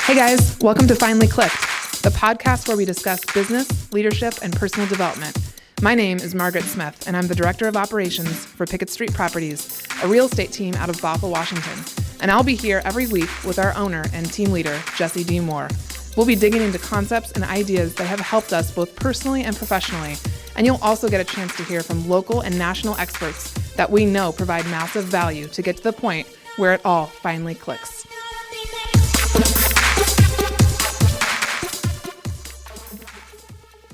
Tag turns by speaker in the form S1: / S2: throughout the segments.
S1: Hey guys, welcome to Finally Clicked, the podcast where we discuss business, leadership, and personal development. My name is Margaret Smith, and I'm the Director of Operations for Pickett Street Properties, a real estate team out of Bothell, Washington. And I'll be here every week with our owner and team leader, Jesse D. Moore. We'll be digging into concepts and ideas that have helped us both personally and professionally, and you'll also get a chance to hear from local and national experts that we know provide massive value to get to the point where it all finally clicks.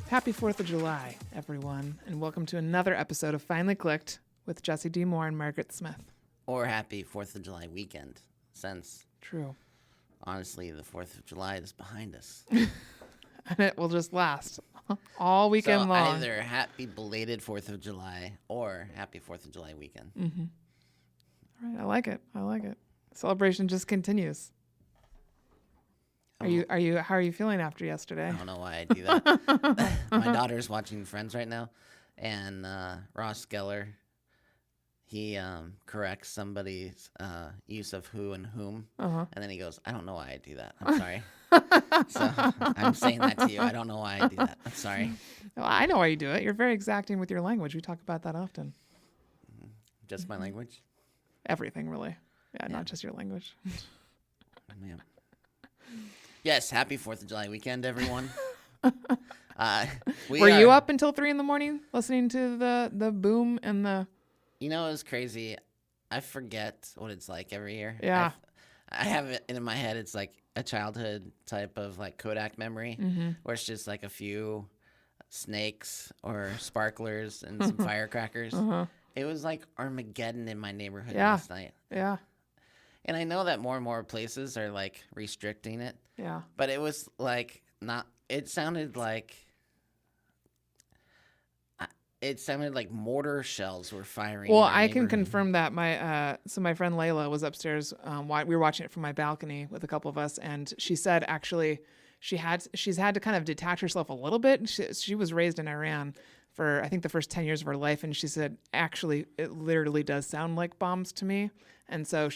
S1: Happy 4th of July, everyone, and welcome to another episode of Finally Clicked with Jesse D. Moore and Margaret Smith.
S2: Or happy 4th of July weekend, since
S1: True.
S2: honestly the 4th of July is behind us.
S1: And it will just last all weekend
S2: so
S1: long.
S2: Either happy belated 4th of July or happy 4th of July weekend.
S1: Mm-hmm. All right, I like it. Celebration just continues. How are you feeling after yesterday?
S2: I don't know why I do that. My daughter's watching Friends right now, and Ross Geller, he corrects somebody's use of who and whom, and then he goes, I don't know why I do that. I'm sorry. So I'm saying that to you. I don't know why I do that. I'm sorry.
S1: Well, I know why you do it. You're very exacting with your language. We talk about that often.
S2: Just my language?
S1: Everything, really. Yeah, not just your language.
S2: Man. Yes, happy 4th of July weekend, everyone.
S1: Were you up until 3 a.m. listening to the boom and the...
S2: You know, it's crazy. I forget what it's like every year.
S1: Yeah.
S2: I have it in my head. It's like a childhood type of like Kodak memory, where it's just like a few snakes or sparklers and some firecrackers. It was like Armageddon in my neighborhood last night.
S1: Yeah.
S2: And I know that more and more places are like restricting it.
S1: Yeah.
S2: But it was like not. It sounded like mortar shells were firing.
S1: Well, I can confirm that my friend Layla was upstairs. We were watching it from my balcony with a couple of us, and she said actually she's had to kind of detach herself a little bit. She was raised in Iran for I think the first 10 years of her life, and she said actually it literally does sound like bombs to me. And so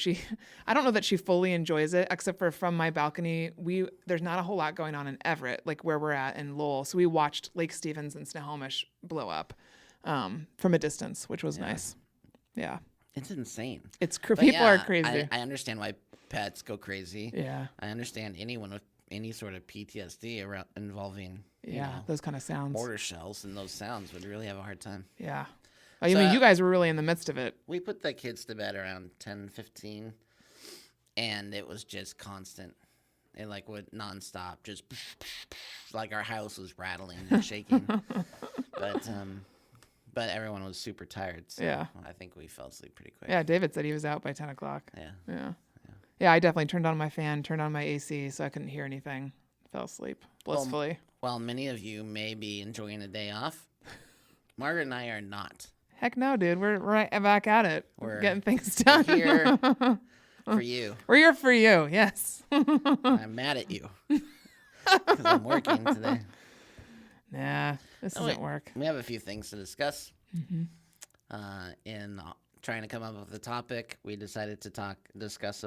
S1: I don't know that she fully enjoys it, except for from my balcony, there's not a whole lot going on in Everett, like where we're at in Lowell. So we watched Lake Stevens and Snohomish blow up from a distance, which was nice. Yeah.
S2: It's insane.
S1: People are crazy.
S2: I understand why pets go crazy.
S1: Yeah.
S2: I understand anyone with any sort of PTSD around involving
S1: those kind of sounds.
S2: Mortar shells and those sounds would really have a hard time.
S1: Yeah. I mean, you guys were really in the midst of it.
S2: We put the kids to bed around 10:15, and it was just constant. It like would nonstop, just like our house was rattling and shaking. But everyone was super tired, so I think we fell asleep pretty quick.
S1: Yeah, David said he was out by 10 o'clock.
S2: Yeah,
S1: I definitely turned on my fan, turned on my AC, so I couldn't hear anything. Fell asleep blissfully.
S2: While many of you may be enjoying a day off, Margaret and I are not.
S1: Heck no, dude. We're right back at it. We're getting things done.
S2: We're here for you.
S1: We're here for you, yes.
S2: I'm mad at you because I'm working today.
S1: Nah, this doesn't work.
S2: We have a few things to discuss. In trying to come up with a topic, we decided to discuss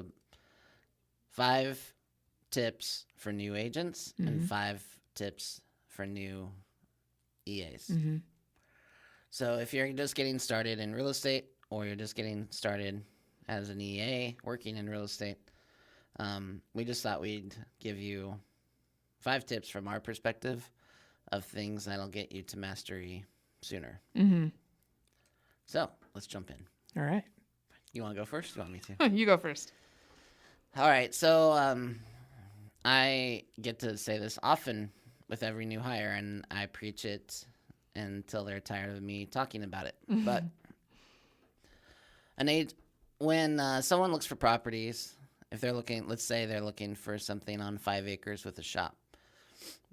S2: 5 tips for new agents and 5 tips for new EAs. So if you're just getting started in real estate, or you're just getting started as an EA working in real estate, we just thought we'd give you 5 tips from our perspective of things that'll get you to mastery sooner. So let's jump in.
S1: All right.
S2: You want to go first? You want me to?
S1: You go first.
S2: All right. So I get to say this often with every new hire, and I preach it until they're tired of me talking about it. But when someone looks for properties, if they're looking, let's say they're looking for something on 5 acres with a shop,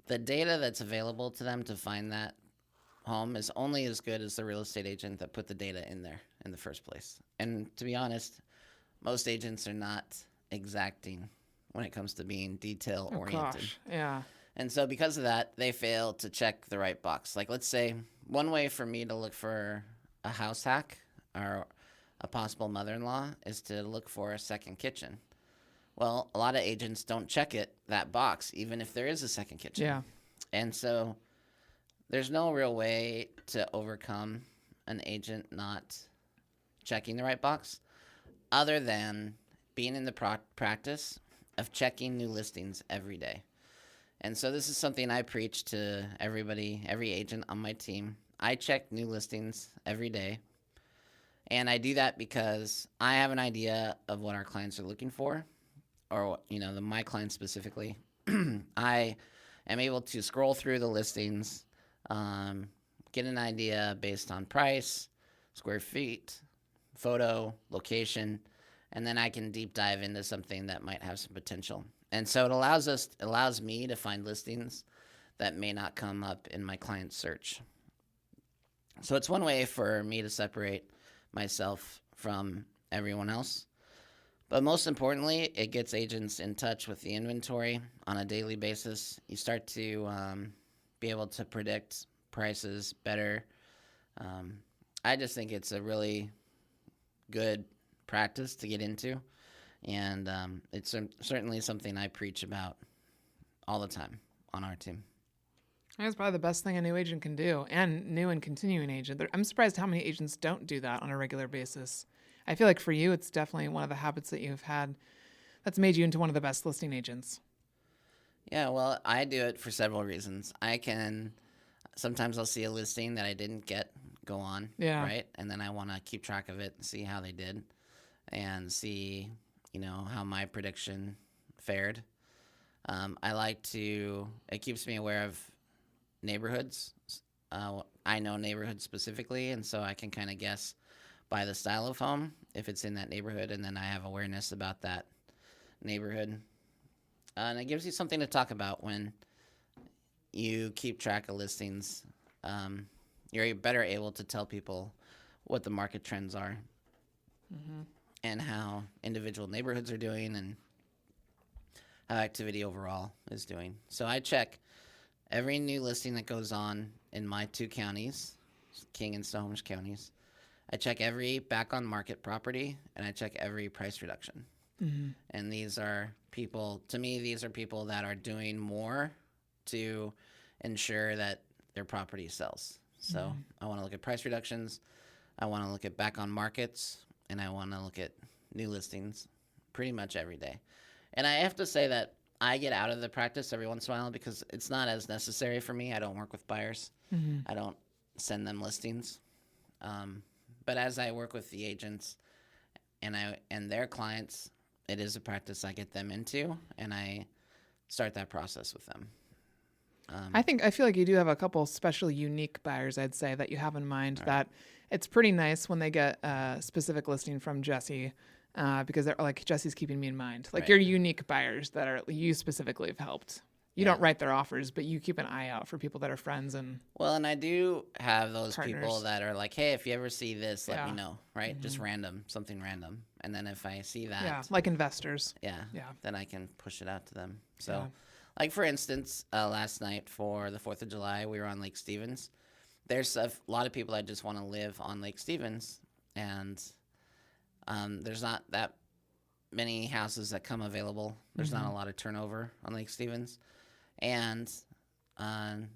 S2: the data that's available to them to find that home is only as good as the real estate agent that put the data in there in the first place. And to be honest, most agents are not exacting when it comes to being detail oriented.
S1: Gosh. Yeah.
S2: And so because of that, they fail to check the right box. Like, let's say one way for me to look for a house hack or a possible mother-in-law is to look for a second kitchen. Well, a lot of agents don't check that box, even if there is a second kitchen.
S1: Yeah.
S2: And so there's no real way to overcome an agent not checking the right box other than being in the practice of checking new listings every day. And so this is something I preach to everybody, every agent on my team. I check new listings every day. And I do that because I have an idea of what our clients are looking for, or, my clients specifically. I am able to scroll through the listings, get an idea based on price, square feet, photo, location, and then I can deep dive into something that might have some potential. And so it allows me to find listings that may not come up in my client's search. So it's one way for me to separate myself from everyone else. But most importantly, it gets agents in touch with the inventory on a daily basis. You start to be able to predict prices better. I just think it's a really good practice to get into. And it's certainly something I preach about all the time on our team.
S1: That's probably the best thing a new agent can do, and new and continuing agent. I'm surprised how many agents don't do that on a regular basis. I feel like for you, it's definitely one of the habits that you've had that's made you into one of the best listing agents.
S2: Yeah, well, I do it for several reasons. Sometimes I'll see a listing that I didn't go on, right? And then I want to keep track of it and see how they did and see, how my prediction fared. It keeps me aware of neighborhoods. I know neighborhoods specifically, and so I can kind of guess by the style of home if it's in that neighborhood, and then I have awareness about that neighborhood. And it gives you something to talk about when you keep track of listings. You're better able to tell people what the market trends are and how individual neighborhoods are doing and how activity overall is doing. So I check every new listing that goes on in my 2 counties, King and Snohomish counties. I check every back on market property, and I check every price reduction. And these are people that are doing more to ensure that their property sells. So I want to look at price reductions. I want to look at back on markets, and I want to look at new listings pretty much every day. And I have to say that I get out of the practice every once in a while because it's not as necessary for me. I don't work with buyers. I don't send them listings. But as I work with the agents and their clients, it is a practice I get them into, and I start that process with them.
S1: I feel like you do have a couple special unique buyers, I'd say, that you have in mind that it's pretty nice when they get a specific listing from Jesse because they're like, Jesse's keeping me in mind. Like you're unique buyers that are you specifically have helped. You don't write their offers, but you keep an eye out for people that are friends and
S2: and I do have those
S1: partners.
S2: People that are like, hey, if you ever see this, let me know, right? Just something random. And then if I see that.
S1: Like investors.
S2: Then I can push it out to them. So, like for instance, last night for the 4th of July, we were on Lake Stevens. There's a lot of people that just want to live on Lake Stevens, and there's not that many houses that come available. There's not a lot of turnover on Lake Stevens. And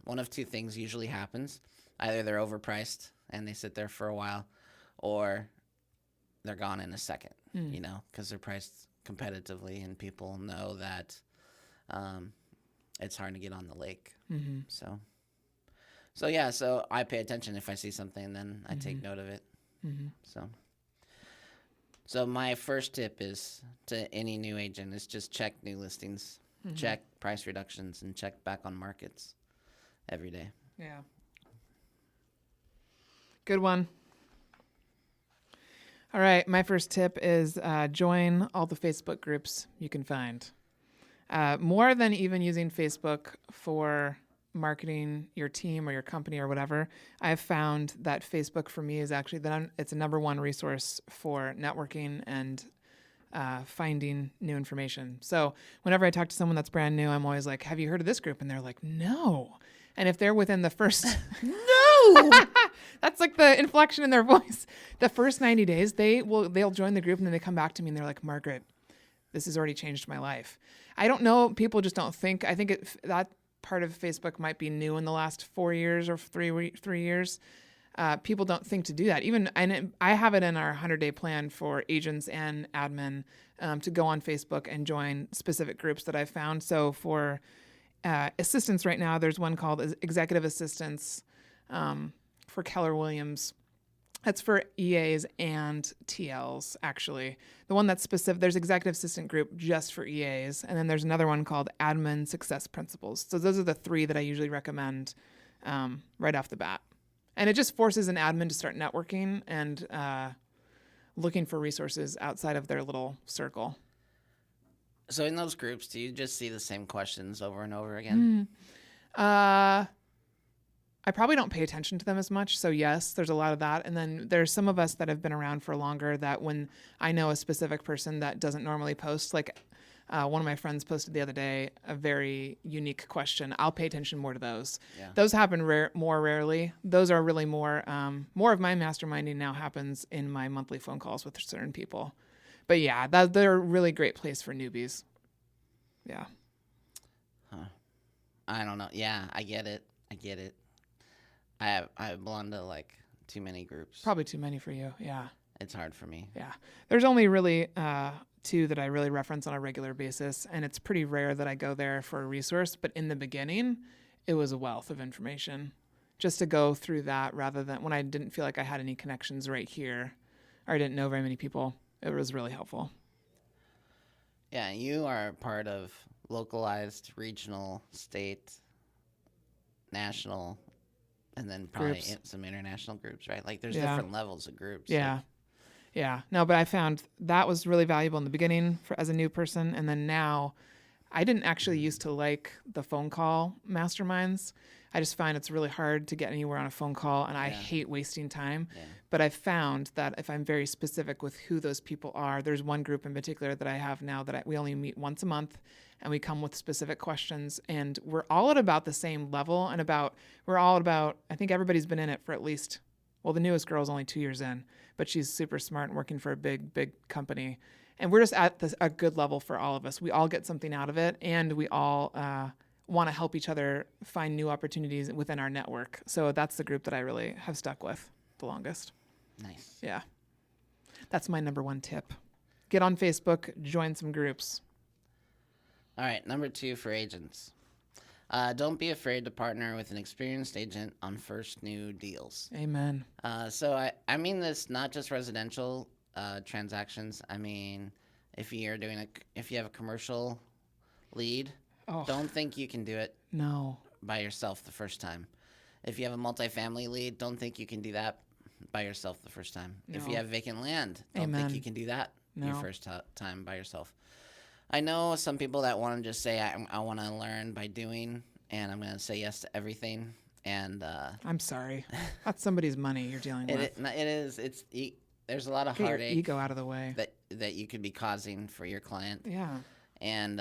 S2: one of 2 things usually happens. Either they're overpriced and they sit there for a while, or they're gone in a second, because they're priced competitively and people know that it's hard to get on the lake. So I pay attention if I see something, then I take note of it. So my first tip is to any new agent is just check new listings. Check price reductions and check back on markets every day.
S1: Yeah. Good one. All right. My first tip is join all the Facebook groups you can find. More than even using Facebook for marketing your team or your company or whatever, I've found that Facebook for me is actually it's a number 1 resource for networking and finding new information. So whenever I talk to someone that's brand new, I'm always like, have you heard of this group? And they're like, no. And if they're within the first, no, that's like the inflection in their voice. The first 90 days, they'll join the group and then they come back to me and they're like, Margaret, this has already changed my life. I don't know. People just don't think. I think that part of Facebook might be new in the last 4 years or 3 years. People don't think to do that. I have it in our 100-day plan for agents and admin to go on Facebook and join specific groups that I've found. So for assistants right now, there's one called Executive Assistants for Keller Williams. That's for EAs and TLs, actually. The one that's specific, there's Executive Assistant Group just for EAs, and then there's another one called Admin Success Principles. So those are the 3 that I usually recommend right off the bat. And it just forces an admin to start networking and looking for resources outside of their little circle.
S2: So in those groups, do you just see the same questions over and over again?
S1: I probably don't pay attention to them as much. So yes, there's a lot of that. And then there's some of us that have been around for longer that when I know a specific person that doesn't normally post, like one of my friends posted the other day, a very unique question. I'll pay attention more to those. Yeah. Those happen more rarely. Those are really more of my masterminding now happens in my monthly phone calls with certain people. But yeah, they're a really great place for newbies. Yeah.
S2: Huh. I don't know. Yeah, I get it. I belong to like too many groups.
S1: Probably too many for you. Yeah.
S2: It's hard for me.
S1: Yeah. There's only really 2 that I really reference on a regular basis, and it's pretty rare that I go there for a resource. But in the beginning, it was a wealth of information just to go through that rather than when I didn't feel like I had any connections right here or I didn't know very many people. It was really helpful.
S2: Yeah, you are part of localized, regional, state, national, and then probably some international groups, right? Like there's different levels of groups.
S1: Yeah. Like. Yeah. No, but I found that was really valuable in the beginning as a new person. And then now I didn't actually used to like the phone call masterminds. I just find it's really hard to get anywhere on a phone call, and I hate wasting time. Yeah. But I've found that if I'm very specific with who those people are, there's one group in particular that I have now that we only meet once a month, and we come with specific questions, and we're all at about the same level, and I think everybody's been in it for at least, well, the newest girl's only 2 years in, but she's super smart and working for a big company. And we're just at a good level for all of us. We all get something out of it, and we all want to help each other find new opportunities within our network. So that's the group that I really have stuck with the longest.
S2: Nice.
S1: Yeah. That's my number 1 tip. Get on Facebook, join some groups.
S2: All right, number 2 for agents. Don't be afraid to partner with an experienced agent on first new deals.
S1: Amen.
S2: So I mean this not just residential transactions. I mean, if you have a commercial lead, don't think you can do it by yourself the first time. If you have a multifamily lead, don't think you can do that by yourself the first time. No. If you have vacant land, don't think you can do that your first time by yourself. I know some people that want to just say, I want to learn by doing, and I'm going to say yes to everything. And
S1: I'm sorry. That's somebody's money you're dealing with.
S2: It is. There's a lot of heartache.
S1: Your ego out of the way.
S2: That you could be causing for your client.
S1: Yeah.
S2: And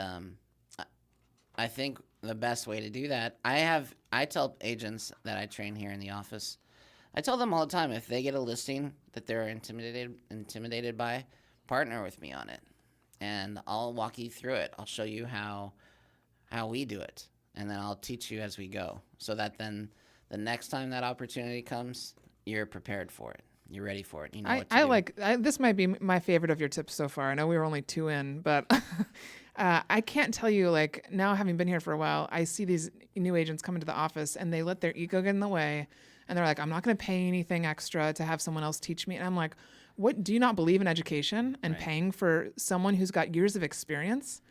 S2: I think the best way to do that, I tell agents that I train here in the office, I tell them all the time, if they get a listing that they're intimidated by, partner with me on it. And I'll walk you through it. I'll show you how we do it. And then I'll teach you as we go. So that then the next time that opportunity comes, you're prepared for it. You're ready for it. You know what to do.
S1: This might be my favorite of your tips so far. I know we were only 2 in, but I can't tell you, like, now having been here for a while, I see these new agents come into the office and they let their ego get in the way. And they're like, I'm not going to pay anything extra to have someone else teach me. And I'm like, what, do you not believe in education and paying for someone who's got years of experience?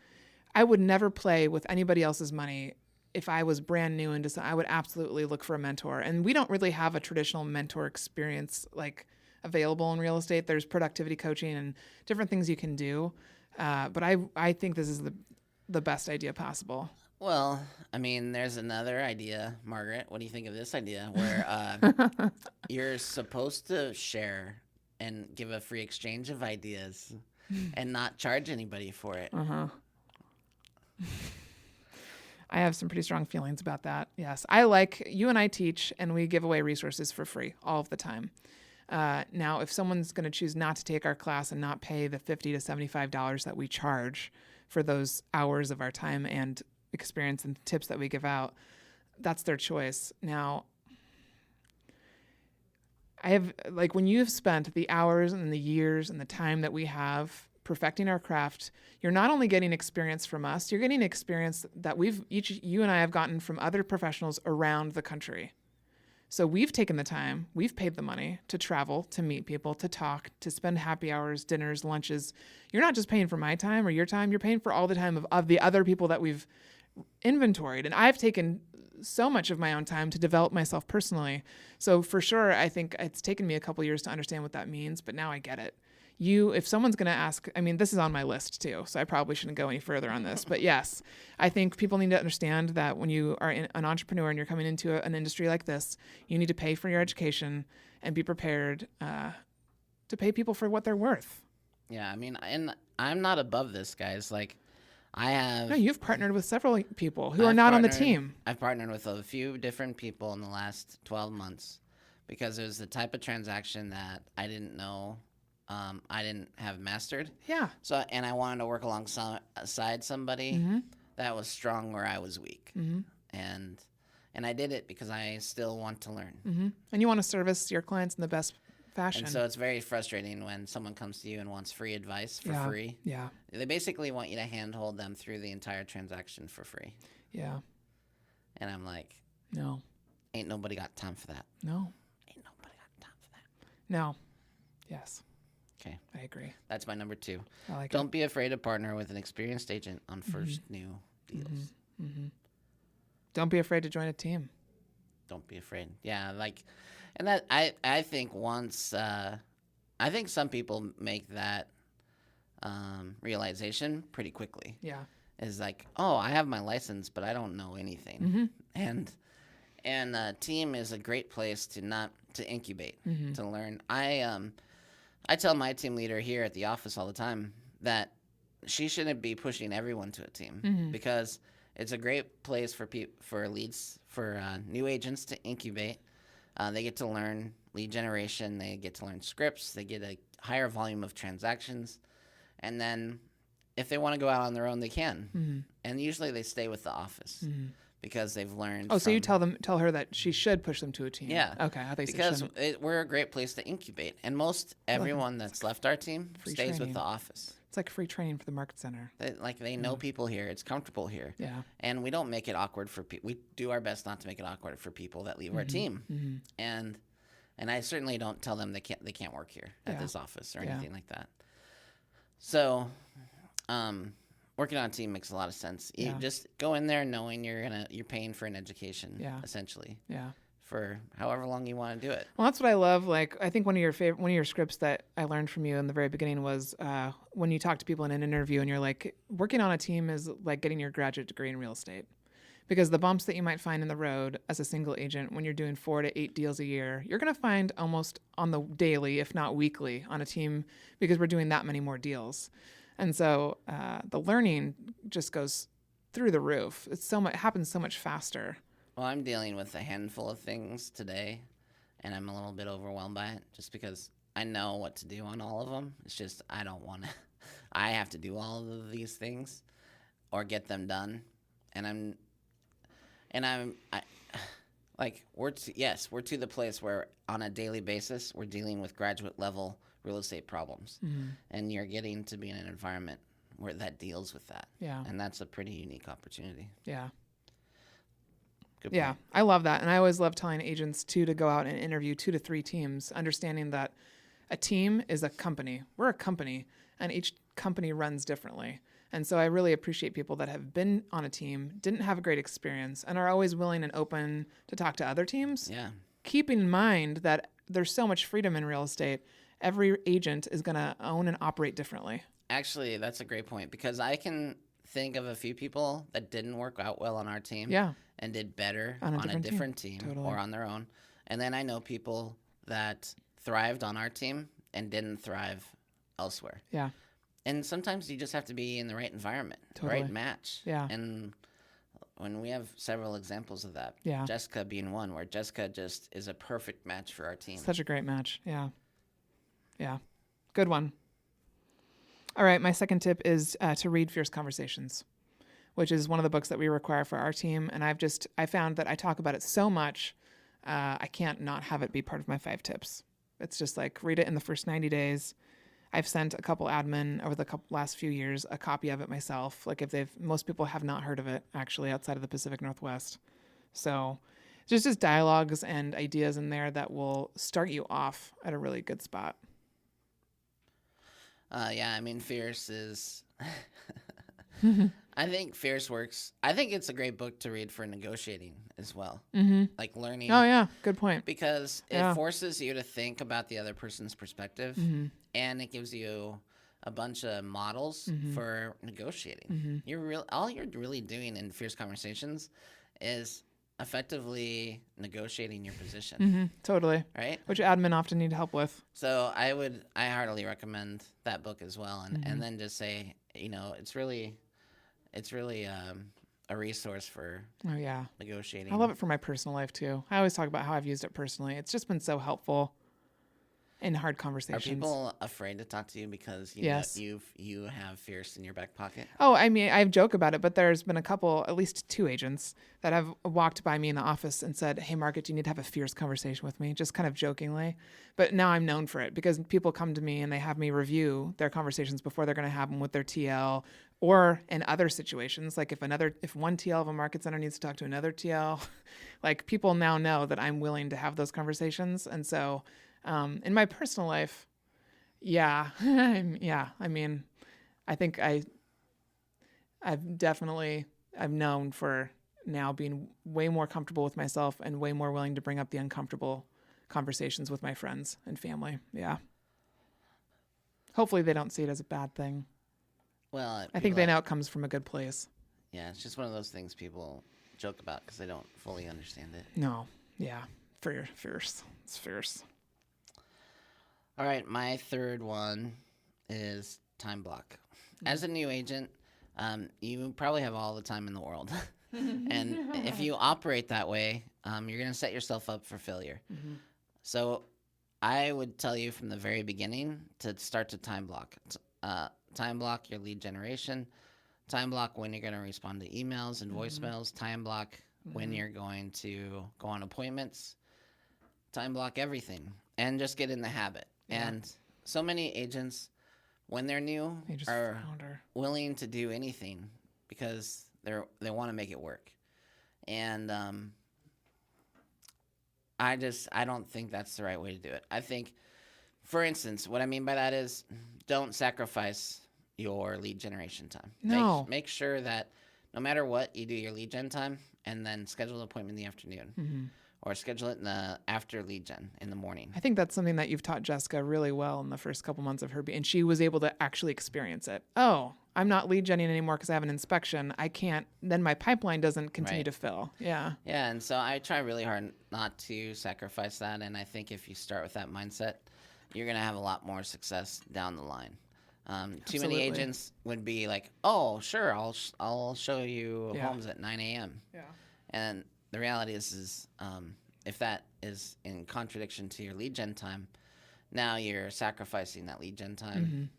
S1: I would never play with anybody else's money. If I was brand new into something, I would absolutely look for a mentor. And we don't really have a traditional mentor experience like available in real estate. There's productivity coaching and different things you can do. But I think this is the best idea possible.
S2: Well, I mean, there's another idea, Margaret. What do you think of this idea where you're supposed to share and give a free exchange of ideas and not charge anybody for it?
S1: Uh-huh. I have some pretty strong feelings about that. Yes. You and I teach and we give away resources for free all of the time. Now, if someone's going to choose not to take our class and not pay the $50 to $75 that we charge for those hours of our time and experience and tips that we give out, that's their choice. Now, I have, like, when you've spent the hours and the years and the time that we have perfecting our craft, you're not only getting experience from us, you're getting experience that you and I have gotten from other professionals around the country. So we've taken the time, we've paid the money to travel, to meet people, to talk, to spend happy hours, dinners, lunches. You're not just paying for my time or your time, you're paying for all the time of the other people that we've inventoried. And I've taken so much of my own time to develop myself personally. So for sure, I think it's taken me a couple years to understand what that means, but now I get it. If someone's going to ask, I mean, this is on my list too, so I probably shouldn't go any further on this, but yes, I think people need to understand that when you are an entrepreneur and you're coming into an industry like this, you need to pay for your education and be prepared to pay people for what they're worth.
S2: Yeah, I mean, and I'm not above this, guys. Like,
S1: No, you've partnered with several people who are not on the team.
S2: I've partnered with a few different people in the last 12 months because it was the type of transaction that I didn't know, I didn't have mastered.
S1: Yeah.
S2: So, and I wanted to work alongside somebody that was strong where I was weak. And I did it because I still want to learn.
S1: And you want to service your clients in the best fashion.
S2: And so it's very frustrating when someone comes to you and wants free advice for free.
S1: Yeah.
S2: They basically want you to handhold them through the entire transaction for free.
S1: Yeah.
S2: And I'm like,
S1: no.
S2: Ain't nobody got time for that.
S1: No.
S2: Ain't nobody got time for that.
S1: No. Yes.
S2: Okay.
S1: I agree.
S2: That's my number 2.
S1: I like
S2: Don't be afraid to partner with an experienced agent on first new deals.
S1: Don't be afraid to join a team.
S2: Don't be afraid. Yeah, like, and that I think once I think some people make that realization pretty quickly.
S1: Yeah.
S2: Is like, oh, I have my license, but I don't know anything. And a team is a great place to incubate, to learn. I tell my team leader here at the office all the time that she shouldn't be pushing everyone to a team because it's a great place for new agents to incubate. They get to learn lead generation. They get to learn scripts. They get a higher volume of transactions. And then if they want to go out on their own, they can. And usually they stay with the office because they've learned.
S1: Oh, so you tell her that she should push them to a team.
S2: Yeah.
S1: Okay. I think
S2: because we're a great place to incubate. And everyone that's left our team stays with the office.
S1: It's like free training for the market center.
S2: They know people here. It's comfortable here.
S1: Yeah.
S2: And we don't make it awkward for people. We do our best not to make it awkward for people that leave our team. And I certainly don't tell them they can't work here at this office or anything like that. So, working on a team makes a lot of sense. You just go in there knowing you're paying for an education, essentially.
S1: Yeah.
S2: For however long you want to do it.
S1: Well, that's what I love. Like, I think one of your scripts that I learned from you in the very beginning was when you talk to people in an interview and you're like, working on a team is like getting your graduate degree in real estate. Because the bumps that you might find in the road as a single agent when you're doing 4 to 8 deals a year, you're going to find almost on the daily, if not weekly, on a team because we're doing that many more deals. And so the learning just goes through the roof. It happens so much faster.
S2: Well, I'm dealing with a handful of things today, and I'm a little bit overwhelmed by it just because I know what to do on all of them. It's just I don't want to. I have to do all of these things or get them done, we're to the place where on a daily basis we're dealing with graduate level real estate problems, and you're getting to be in an environment where that deals with that.
S1: Yeah,
S2: and that's a pretty unique opportunity.
S1: Yeah.
S2: Good
S1: yeah,
S2: point.
S1: I love that. And I always love telling agents to go out and interview 2 to 3 teams, understanding that a team is a company. We're a company, and each company runs differently. And so I really appreciate people that have been on a team, didn't have a great experience, and are always willing and open to talk to other teams.
S2: Yeah.
S1: Keep in mind that there's so much freedom in real estate. Every agent is going to own and operate differently.
S2: Actually, that's a great point because I can think of a few people that didn't work out well on our team.
S1: Yeah.
S2: And did better on a different team
S1: totally.
S2: Or on their own. And then I know people that thrived on our team and didn't thrive elsewhere.
S1: Yeah.
S2: And sometimes you just have to be in the right environment,
S1: Totally.
S2: right match.
S1: Yeah.
S2: And when we have several examples of that,
S1: Yeah.
S2: Jessica being one, where Jessica just is a perfect match for our team.
S1: Such a great match. Yeah. Yeah. Good one. All right. My second tip is to read Fierce Conversations, which is one of the books that we require for our team. And I found that I talk about it so much, I can't not have it be part of my 5 tips. It's just like, read it in the first 90 days. I've sent a couple admin over the last few years a copy of it myself. Like most people have not heard of it actually outside of the Pacific Northwest. So there's just dialogues and ideas in there that will start you off at a really good spot.
S2: Yeah, I mean, Fierce is... I think Fierce works. I think it's a great book to read for negotiating as well.
S1: Mm-hmm.
S2: Like learning.
S1: Oh, yeah. Good point.
S2: Because it forces you to think about the other person's perspective,
S1: Mm-hmm.
S2: and it gives you a bunch of models
S1: Mm-hmm.
S2: for negotiating.
S1: Mm-hmm.
S2: All you're really doing in Fierce Conversations is effectively negotiating your position.
S1: Mm-hmm. Totally.
S2: Right?
S1: Which admin often need help with.
S2: So I heartily recommend that book as well, and
S1: Mm-hmm.
S2: and then just say, it's really a resource for
S1: Oh, yeah.
S2: negotiating.
S1: I love it for my personal life, too. I always talk about how I've used it personally. It's just been so helpful in hard
S2: Are
S1: conversations.
S2: people afraid to talk to you because
S1: Yes.
S2: you have Fierce in your back pocket?
S1: Oh, I mean, I joke about it, but there's been at least 2 agents that have walked by me in the office and said, "Hey, Margaret, do you need to have a fierce conversation with me?" Just kind of jokingly. But now I'm known for it because people come to me and they have me review their conversations before they're going to have them with their TL, or in other situations, like if one TL of a market center needs to talk to another TL, like people now know that I'm willing to have those conversations. And so in my personal life, yeah, I mean, I think I've known for now being way more comfortable with myself and way more willing to bring up the uncomfortable conversations with my friends and family. Yeah. Hopefully they don't see it as a bad thing.
S2: Well,
S1: I think they know it comes from a good place.
S2: Yeah, it's just one of those things people joke about because they don't fully understand it.
S1: No. Yeah. Fierce. It's fierce.
S2: All right, my third one is time block. As a new agent, you probably have all the time in the world. And if you operate that way, you're going to set yourself up for failure.
S1: Mm-hmm.
S2: So I would tell you from the very beginning to start to time block. Time block your lead generation. Time block when you're going to respond to emails and voicemails. Time block when you're going to go on appointments. Time block everything. And just get in the habit.
S1: Yeah.
S2: And so many agents, when they're new,
S1: They just
S2: are
S1: flounder.
S2: willing to do anything because they want to make it work. And I don't think that's the right way to do it. I think, for instance, what I mean by that is don't sacrifice your lead generation time.
S1: No.
S2: Make sure that no matter what, you do your lead gen time and then schedule an appointment in the afternoon.
S1: Mm-hmm.
S2: Or schedule it in the after lead gen in the morning.
S1: I think that's something that you've taught Jessica really well in the first couple months of her and she was able to actually experience it. Oh, I'm not lead genning anymore because I have an inspection. I can't, then my pipeline doesn't continue to fill. Yeah.
S2: Yeah, and so I try really hard not to sacrifice that, and I think if you start with that mindset, you're going to have a lot more success down the line. Too many agents would be like, "Oh, sure, I'll show you homes at 9 a.m."
S1: Yeah.
S2: And the reality is if that is in contradiction to your lead gen time, now you're sacrificing that lead gen time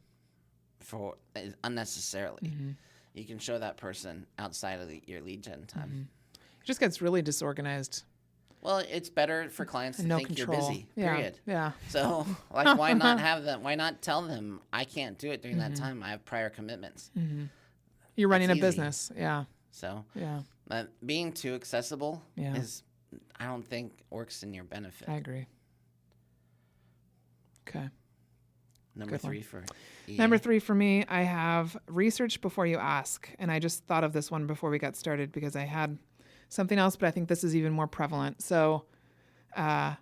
S2: for unnecessarily.
S1: Mm-hmm.
S2: You can show that person outside of your lead gen time.
S1: Mm-hmm. It just gets really disorganized.
S2: Well, it's better for clients to think
S1: control.
S2: you're busy,
S1: Yeah.
S2: period.
S1: Yeah.
S2: So, like, why not have them? Why not tell them I can't do it during that time? I have prior commitments.
S1: Mm-hmm. You're running a
S2: easy.
S1: business. Yeah.
S2: So,
S1: Yeah.
S2: being too accessible
S1: Yeah.
S2: I don't think works in your benefit.
S1: I agree. Okay.
S2: Number
S1: Good one.
S2: 3 for EA.
S1: Number 3 for me, I have research before you ask. And I just thought of this one before we got started because I had something else, but I think this is even more prevalent. So I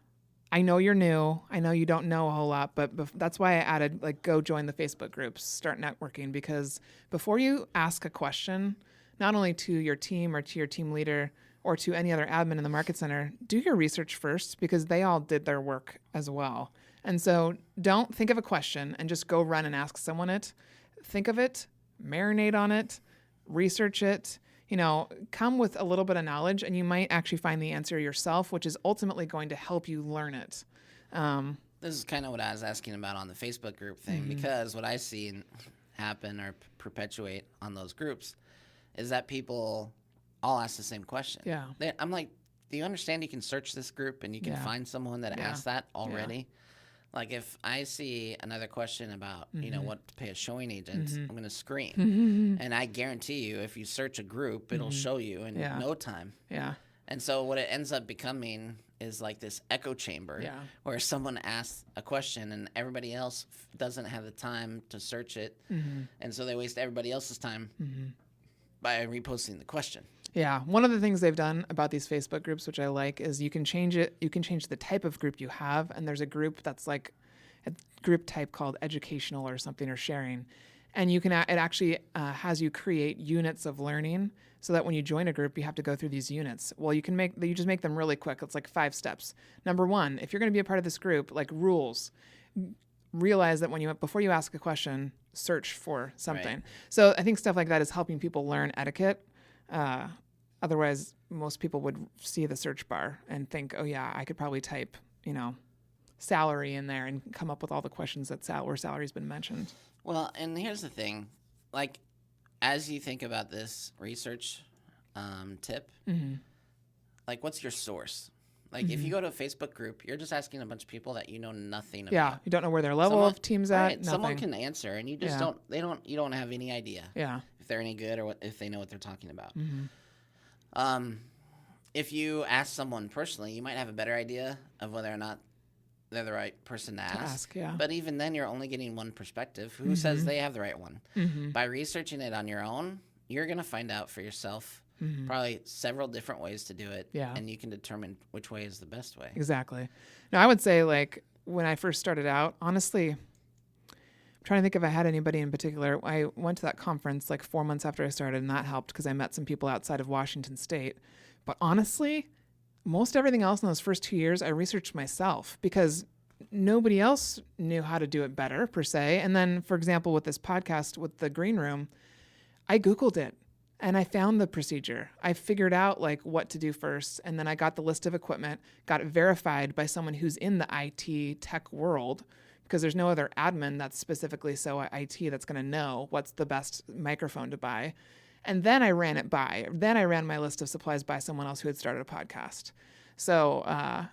S1: know you're new. I know you don't know a whole lot, but that's why I added, like, go join the Facebook groups, start networking, because before you ask a question, not only to your team or to your team leader or to any other admin in the market center, do your research first because they all did their work as well. And so don't think of a question and just go run and ask someone it. Think of it, marinate on it, research it, come with a little bit of knowledge and you might actually find the answer yourself, which is ultimately going to help you learn it.
S2: this is kind of what I was asking about on the Facebook group thing, because what I see happen or perpetuate on those groups is that people all ask the same question.
S1: Yeah.
S2: I'm like, do you understand you can search this group and you can find someone that asked that already? Yeah. Like if I see another question about, what to pay a showing agent, I'm going to scream. And I guarantee you, if you search a group, it'll show you in no time.
S1: Yeah.
S2: And so what it ends up becoming is like this echo chamber where someone asks a question and everybody else doesn't have the time to search it. And so they waste everybody else's time by reposting the question.
S1: Yeah. One of the things they've done about these Facebook groups, which I like, is you can change it. You can change the type of group you have. And there's a group that's like a group type called educational or something, or sharing. And you can, it actually has you create units of learning so that when you join a group, you have to go through these units. Well, you just make them really quick. It's like 5 steps. Number 1, if you're going to be a part of this group, like rules, realize that before you ask a question, search for something. Right. So I think stuff like that is helping people learn etiquette. Otherwise, most people would see the search bar and think, oh yeah, I could probably type, salary in there and come up with all the questions where salary's been mentioned.
S2: Well, and here's the thing, like, as you think about this research tip, like, what's your source? Like, if you go to a Facebook group, you're just asking a bunch of people that you know nothing about.
S1: Yeah, you don't know where their level of team's at. Right,
S2: someone can answer, and you just you don't have any idea. Yeah. If they're any good or if they know what they're talking about. If you ask someone personally, you might have a better idea of whether or not they're the right person to ask. Yeah. But even then, you're only getting one perspective. Who says they have the right one? By researching it on your own, you're going to find out for yourself probably several different ways to do it. Yeah. And you can determine which way is the best way.
S1: Exactly. Now, I would say, like, when I first started out, honestly, I'm trying to think if I had anybody in particular. I went to that conference like 4 months after I started, and that helped because I met some people outside of Washington State. But honestly, most everything else in those first 2 years, I researched myself because nobody else knew how to do it better, per se. And then, for example, with this podcast, with the green room, I Googled it and I found the procedure. I figured out like what to do first. And then I got the list of equipment, got it verified by someone who's in the IT tech world, because there's no other admin that's specifically IT that's going to know what's the best microphone to buy. And then I ran my list of supplies by someone else who had started a podcast. So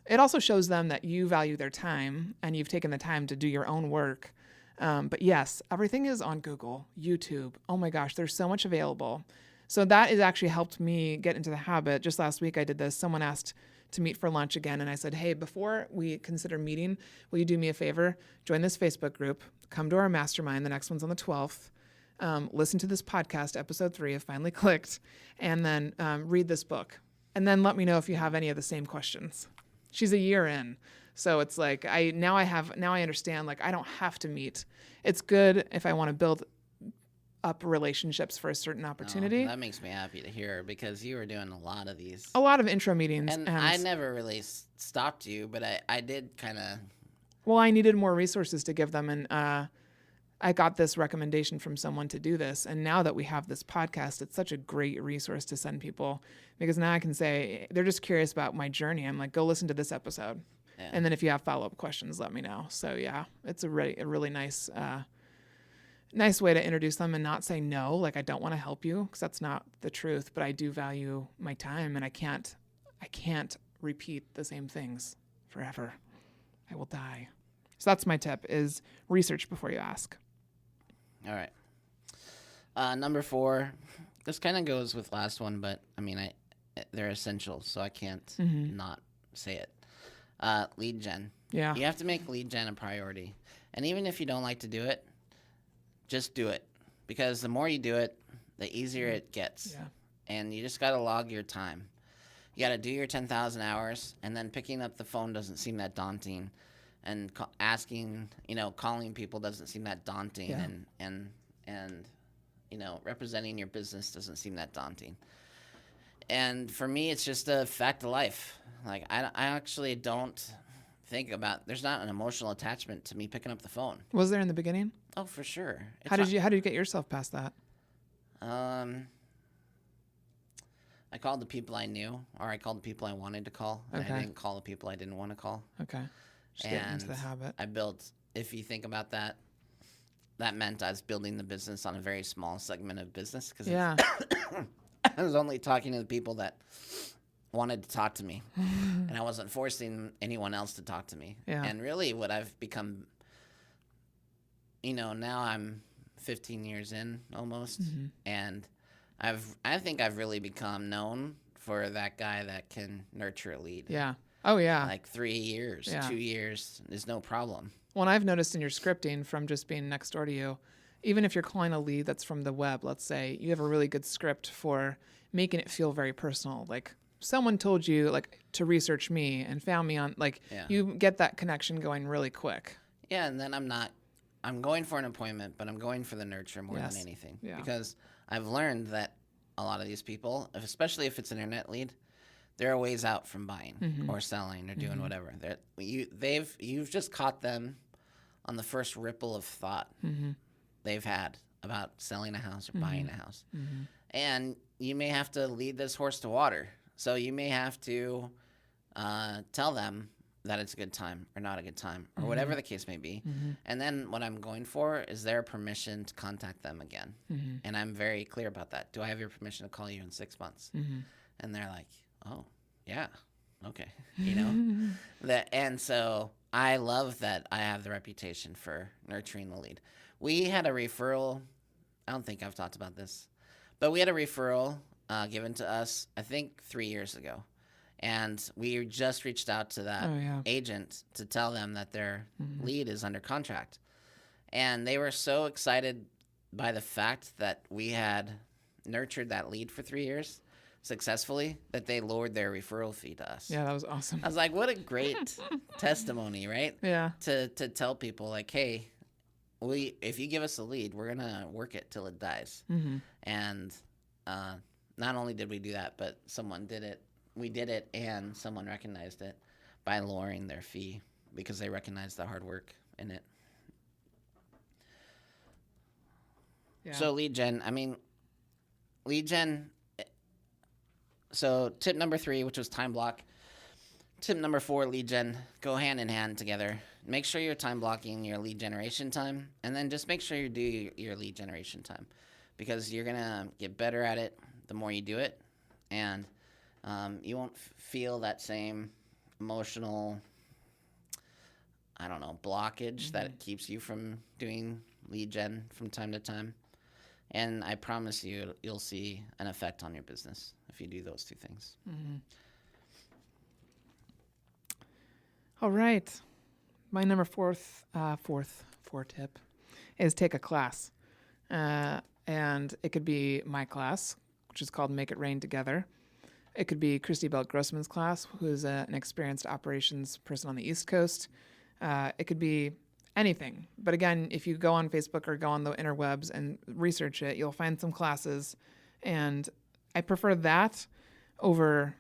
S1: it also shows them that you value their time and you've taken the time to do your own work. But yes, everything is on Google, YouTube. Oh my gosh, there's so much available. So that has actually helped me get into the habit. Just last week I did this. Someone asked to meet for lunch again. And I said, hey, before we consider meeting, will you do me a favor? Join this Facebook group, come to our mastermind. The next one's on the 12th. Listen to this podcast, episode 3, I've finally clicked, and then read this book. And then let me know if you have any of the same questions. She's a year in. So it's like, I understand, like, I don't have to meet. It's good if I want to build up relationships for a certain opportunity.
S2: Oh, that makes me happy to hear, because you were doing a lot of these.
S1: A lot of intro meetings.
S2: And I never really stopped you, but I did kind of.
S1: Well, I needed more resources to give them. And I got this recommendation from someone to do this. And now that we have this podcast, it's such a great resource to send people, because now I can say, they're just curious about my journey. I'm like, go listen to this episode. Yeah. And then if you have follow-up questions, let me know. So yeah, it's a really nice way to introduce them and not say no, like I don't want to help you, because that's not the truth, but I do value my time, and I can't repeat the same things forever. I will die. So that's my tip, is research before you ask.
S2: All right. Number 4, this kind of goes with last one, but I mean, they're essential, so I can't not say it. Lead gen. Yeah. You have to make lead gen a priority. And even if you don't like to do it, just do it, because the more you do it, the easier it gets. Yeah. And you just got to log your time. You got to do your 10,000 hours, and then picking up the phone doesn't seem that daunting. And calling people doesn't seem that daunting, and representing your business doesn't seem that daunting. And for me, it's just a fact of life. Like, I actually don't think about. There's not an emotional attachment to me picking up the phone.
S1: Was there in the beginning?
S2: Oh, for sure.
S1: How did you get yourself past that?
S2: I called the people I knew, or I called the people I wanted to call. And I didn't call the people I didn't want to call.
S1: Okay. Just get into the habit.
S2: I built, if you think about that, that meant I was building the business on a very small segment of business because
S1: Yeah.
S2: I was only talking to the people that wanted to talk to me, and I wasn't forcing anyone else to talk to me.
S1: Yeah.
S2: And really what I've become, now I'm 15 years in almost, and I think I've really become known for that guy that can nurture a lead.
S1: Yeah. Oh, yeah.
S2: Like 3 years,
S1: Yeah.
S2: 2 years is no problem.
S1: Well, and I've noticed in your scripting from just being next door to you, even if you're calling a lead that's from the web, let's say, you have a really good script for making it feel very personal. Like someone told you like to research me and found me on you get that connection going really quick.
S2: Yeah, and then I'm going for an appointment, but I'm going for the nurture more than anything.
S1: Yeah.
S2: Because I've learned that a lot of these people, especially if it's an internet lead, there are ways out from buying or selling or doing whatever. You've just caught them on the first ripple of thought they've had about selling a house or buying a house. And you may have to lead this horse to water. So you may have to tell them that it's a good time or not a good time or whatever the case may be. And then what I'm going for is their permission to contact them again. And I'm very clear about that. Do I have your permission to call you in 6 months? And they're like, oh, yeah, okay. And so I love that I have the reputation for nurturing the lead. We had a referral. I don't think I've talked about this, but we had a referral given to us, I think 3 years ago. And we just reached out to that agent to tell them that their lead is under contract. And they were so excited by the fact that we had nurtured that lead for 3 years successfully that they lowered their referral fee to us.
S1: Yeah, that was awesome.
S2: I was like, what a great testimony, right?
S1: Yeah.
S2: To tell people like, hey, if you give us a lead, we're going to work it till it dies. And not only did we do that, but someone did it. We did it, and someone recognized it by lowering their fee because they recognized the hard work in it.
S1: Yeah.
S2: So lead gen. So tip number 3, which was time block. Tip number 4, lead gen, go hand in hand together. Make sure you're time blocking your lead generation time, and then just make sure you do your lead generation time because you're going to get better at it the more you do it, and you won't feel that same emotional, blockage that keeps you from doing lead gen from time to time. And I promise you'll see an effect on your business if you do those 2 things.
S1: All right. My number 4 tip is take a class. And it could be my class, which is called Make It Rain Together. It could be Christy Belt Grossman's class, who's an experienced operations person on the East Coast. It could be anything. But again, if you go on Facebook or go on the interwebs and research it, you'll find some classes. And I prefer that over,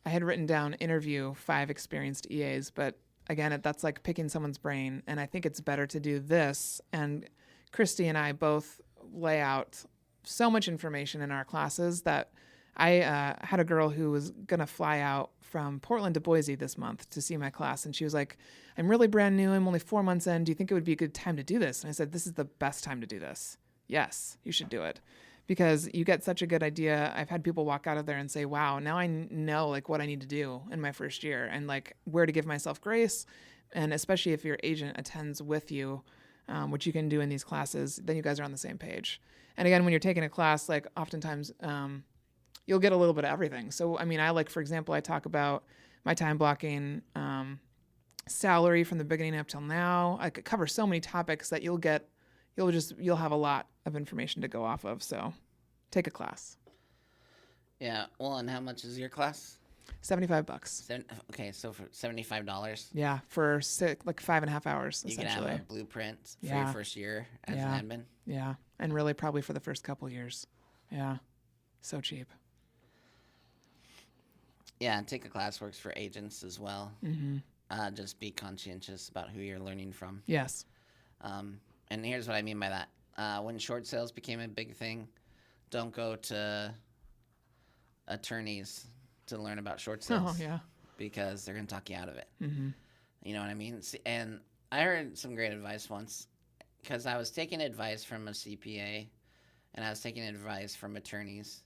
S1: I had written down interview 5 experienced EAs, but again, that's like picking someone's brain. And I think it's better to do this. And Christy and I both lay out so much information in our classes that I had a girl who was going to fly out from Portland to Boise this month to see my class. And she was like, I'm really brand new. I'm only 4 months in. Do you think it would be a good time to do this? And I said, this is the best time to do this. Yes, you should do it because you get such a good idea. I've had people walk out of there and say, wow, now I know like what I need to do in my first year and like where to give myself grace. And especially if your agent attends with you, which you can do in these classes, then you guys are on the same page. And again, when you're taking a class, like oftentimes, you'll get a little bit of everything. So, for example, I talk about my time blocking, salary from the beginning up till now. I could cover so many topics that you'll have a lot of information to go off of. So take a class.
S2: Yeah. Well, and how much is your class?
S1: $75.
S2: Okay. So for $75.
S1: Yeah. For 5.5 hours,
S2: you can
S1: essentially.
S2: have a blueprint for your first year as an admin.
S1: Yeah. And really probably for the first couple years. Yeah. So cheap.
S2: Yeah, and take a class works for agents as well. Just be conscientious about who you're learning from.
S1: Yes.
S2: And here's what I mean by that. When short sales became a big thing, don't go to attorneys to learn about short sales.
S1: Oh, yeah.
S2: Because they're going to talk you out of it. You know what I mean? And I heard some great advice once because I was taking advice from a CPA and I was taking advice from attorneys.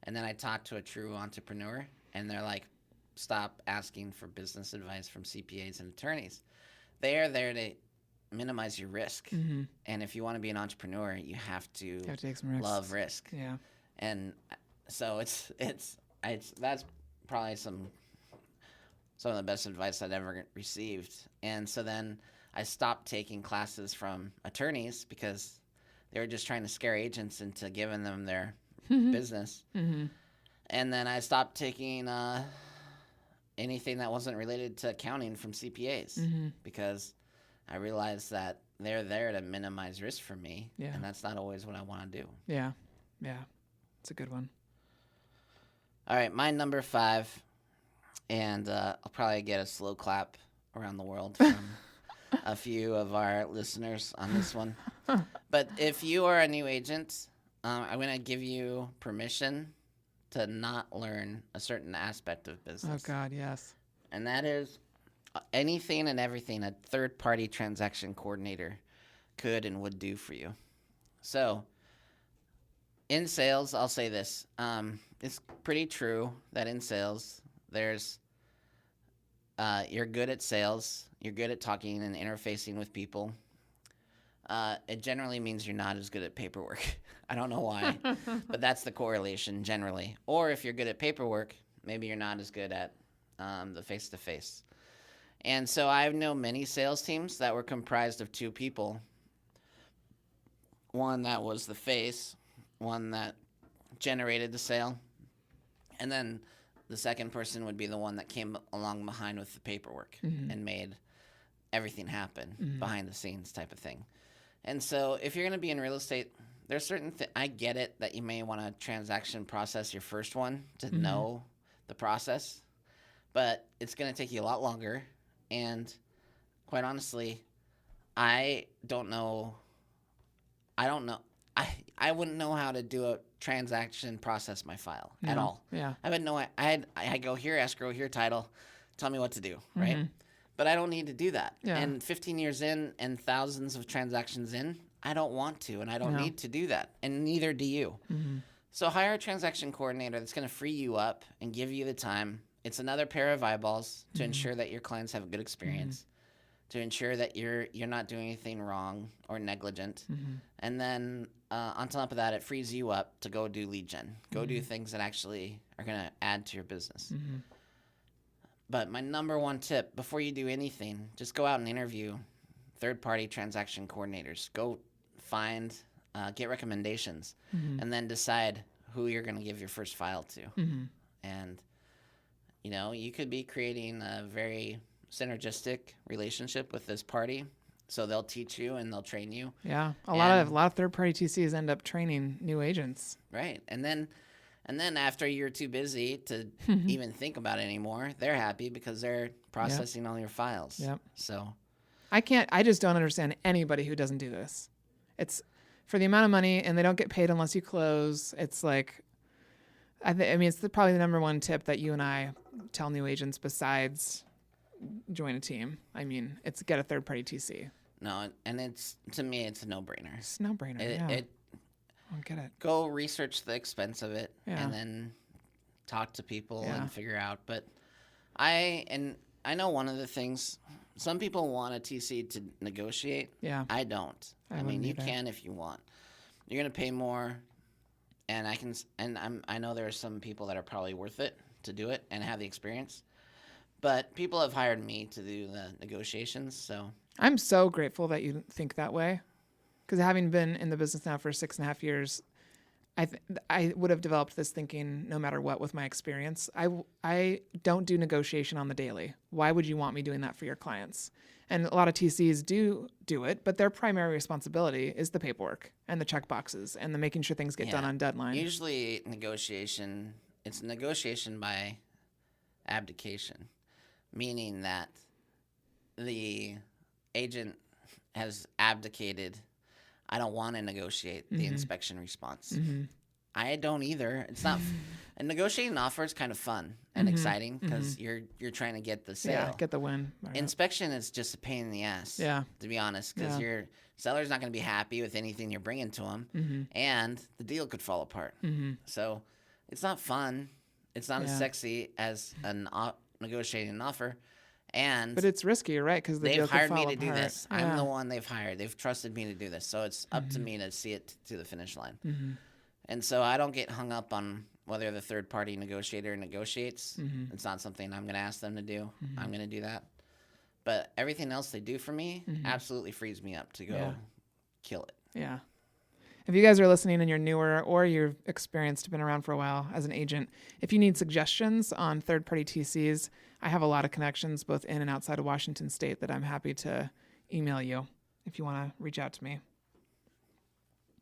S2: And then I talked to a true entrepreneur and they're like, stop asking for business advice from CPAs and attorneys. They are there to minimize your risk.
S1: Mm-hmm.
S2: And if you want to be an entrepreneur, you have to
S1: take some risks.
S2: love risk.
S1: Yeah.
S2: And so it's that's probably some of the best advice I'd ever received. And so then I stopped taking classes from attorneys because they were just trying to scare agents into giving them their business.
S1: Mm-hmm.
S2: And then I stopped taking anything that wasn't related to accounting from CPAs because I realized that they're there to minimize risk for me.
S1: Yeah.
S2: And that's not always what I want to do.
S1: Yeah. Yeah. It's a good one.
S2: All right. My number 5, and I'll probably get a slow clap around the world from a few of our listeners on this one. But if you are a new agent, I'm going to give you permission to not learn a certain aspect of business.
S1: Oh, God, yes.
S2: And that is anything and everything a third-party transaction coordinator could and would do for you. So in sales, I'll say this. It's pretty true that in sales, there's you're good at sales. You're good at talking and interfacing with people. It generally means you're not as good at paperwork. I don't know why, but that's the correlation generally. Or if you're good at paperwork, maybe you're not as good at the face-to-face. And so I know many sales teams that were comprised of 2 people. One that was the face, one that generated the sale, and then the second person would be the one that came along behind with the paperwork and made everything happen behind the scenes type of thing. And so if you're going to be in real estate, there's certain I get it that you may want to transaction process your first one to know the process, but it's going to take you a lot longer. And quite honestly, I don't know. I wouldn't know how to do a transaction process my file at all.
S1: Yeah.
S2: I wouldn't know. I go here, escrow here, title, tell me what to do, right? But I don't need to do that.
S1: Yeah.
S2: And 15 years in and thousands of transactions in, I don't want to, and I don't need to do that, and neither do you. So hire a transaction coordinator that's going to free you up and give you the time. It's another pair of eyeballs to ensure that your clients have a good experience, to ensure that you're not doing anything wrong or negligent. And then on top of that, it frees you up to go do lead gen, go do things that actually are going to add to your business. But my number 1 tip, before you do anything, just go out and interview third-party transaction coordinators. Go find, get recommendations, and then decide who you're going to give your first file to. And, you know, you could be creating a very synergistic relationship with this party. So they'll teach you and they'll train you.
S1: Yeah. A lot of third-party TCs end up training new agents.
S2: Right. And then after you're too busy to even think about it anymore, they're happy because they're processing all your files.
S1: Yep.
S2: So
S1: I just don't understand anybody who doesn't do this. It's for the amount of money and they don't get paid unless you close. It's like, I mean, it's probably the number 1 tip that you and I tell new agents besides join a team. I mean, it's get a third-party TC.
S2: No, and to me, it's a no-brainer.
S1: It's a no-brainer, I don't get it.
S2: Go research the expense of it
S1: Yeah.
S2: and then talk to people and figure out. But I know one of the things, some people want a TC to negotiate.
S1: Yeah.
S2: I don't. I mean, you can if you want. You're going to pay more, and I know there are some people that are probably worth it to do it and have the experience. But people have hired me to do the negotiations, so.
S1: I'm so grateful that you think that way, because having been in the business now for 6.5 years, I would have developed this thinking no matter what with my experience. I don't do negotiation on the daily. Why would you want me doing that for your clients? And a lot of TCs do it, but their primary responsibility is the paperwork and the check boxes and the making sure things get done on deadline.
S2: Usually it's negotiation by abdication, meaning that the agent has abdicated. I don't want to negotiate the inspection response. I don't either. It's not. And negotiating an offer is kind of fun and exciting because you're trying to get the sale.
S1: Yeah, get the win.
S2: Inspection is just a pain in the ass.
S1: Yeah.
S2: To be honest, because your seller's not going to be happy with anything you're bringing to them, and the deal could fall apart. So it's not fun. It's not as sexy as negotiating an offer.
S1: But it's risky, right? Because
S2: they've hired me to do this. I'm the one they've hired. They've trusted me to do this. So it's up to me to see it to the finish line. And so I don't get hung up on whether the third-party negotiator negotiates. It's not something I'm going to ask them to do. I'm going to do that. But everything else they do for me absolutely frees me up to go kill it.
S1: Yeah. If you guys are listening and you're newer or you've experienced, been around for a while as an agent, if you need suggestions on third-party TCs, I have a lot of connections both in and outside of Washington State that I'm happy to email you if you want to reach out to me.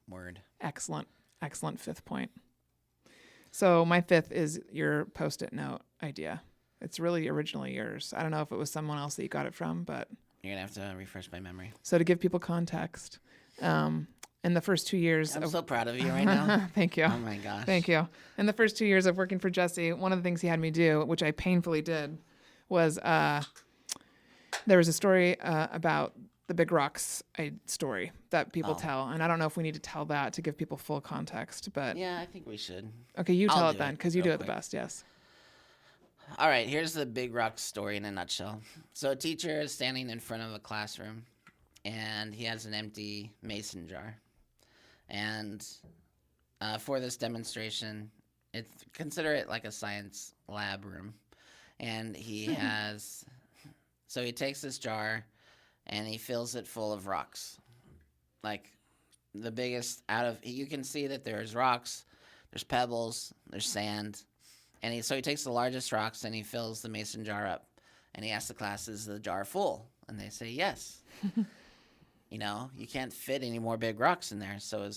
S2: Word.
S1: Excellent. Excellent fifth point. So my fifth is your Post-it note idea. It's really originally yours. I don't know if it was someone else that you got it from, but...
S2: You're going to have to refresh my memory.
S1: So to give people context, in the first 2 years...
S2: I'm so proud of you right now.
S1: Thank you.
S2: Oh, my gosh.
S1: Thank you. In the first 2 years of working for Jesse, one of the things he had me do, which I painfully did, was there was a story about the Big Rocks story that people tell. And I don't know if we need to tell that to give people full context, but...
S2: Yeah, I think we should.
S1: Okay, you tell it then, because you do it the best, yes.
S2: All right, here's the Big Rocks story in a nutshell. So a teacher is standing in front of a classroom, and he has an empty mason jar. And for this demonstration, consider it like a science lab room. And he has... So he takes this jar... and he fills it full of rocks. Like the biggest you can see that there's rocks, there's pebbles, there's sand. And so he takes the largest rocks and he fills the mason jar up. And he asks the class, is the jar full? And they say, yes. You can't fit any more big rocks in there. So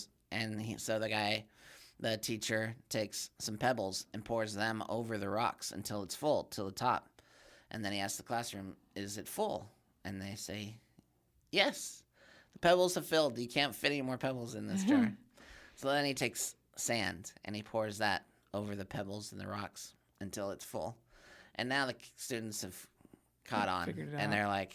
S2: the teacher takes some pebbles and pours them over the rocks until it's full, till the top. And then he asks the classroom, is it full? And they say, yes, the pebbles have filled. You can't fit any more pebbles in this jar. So then he takes sand and he pours that over the pebbles and the rocks until it's full. And now the students have caught on. And they're like,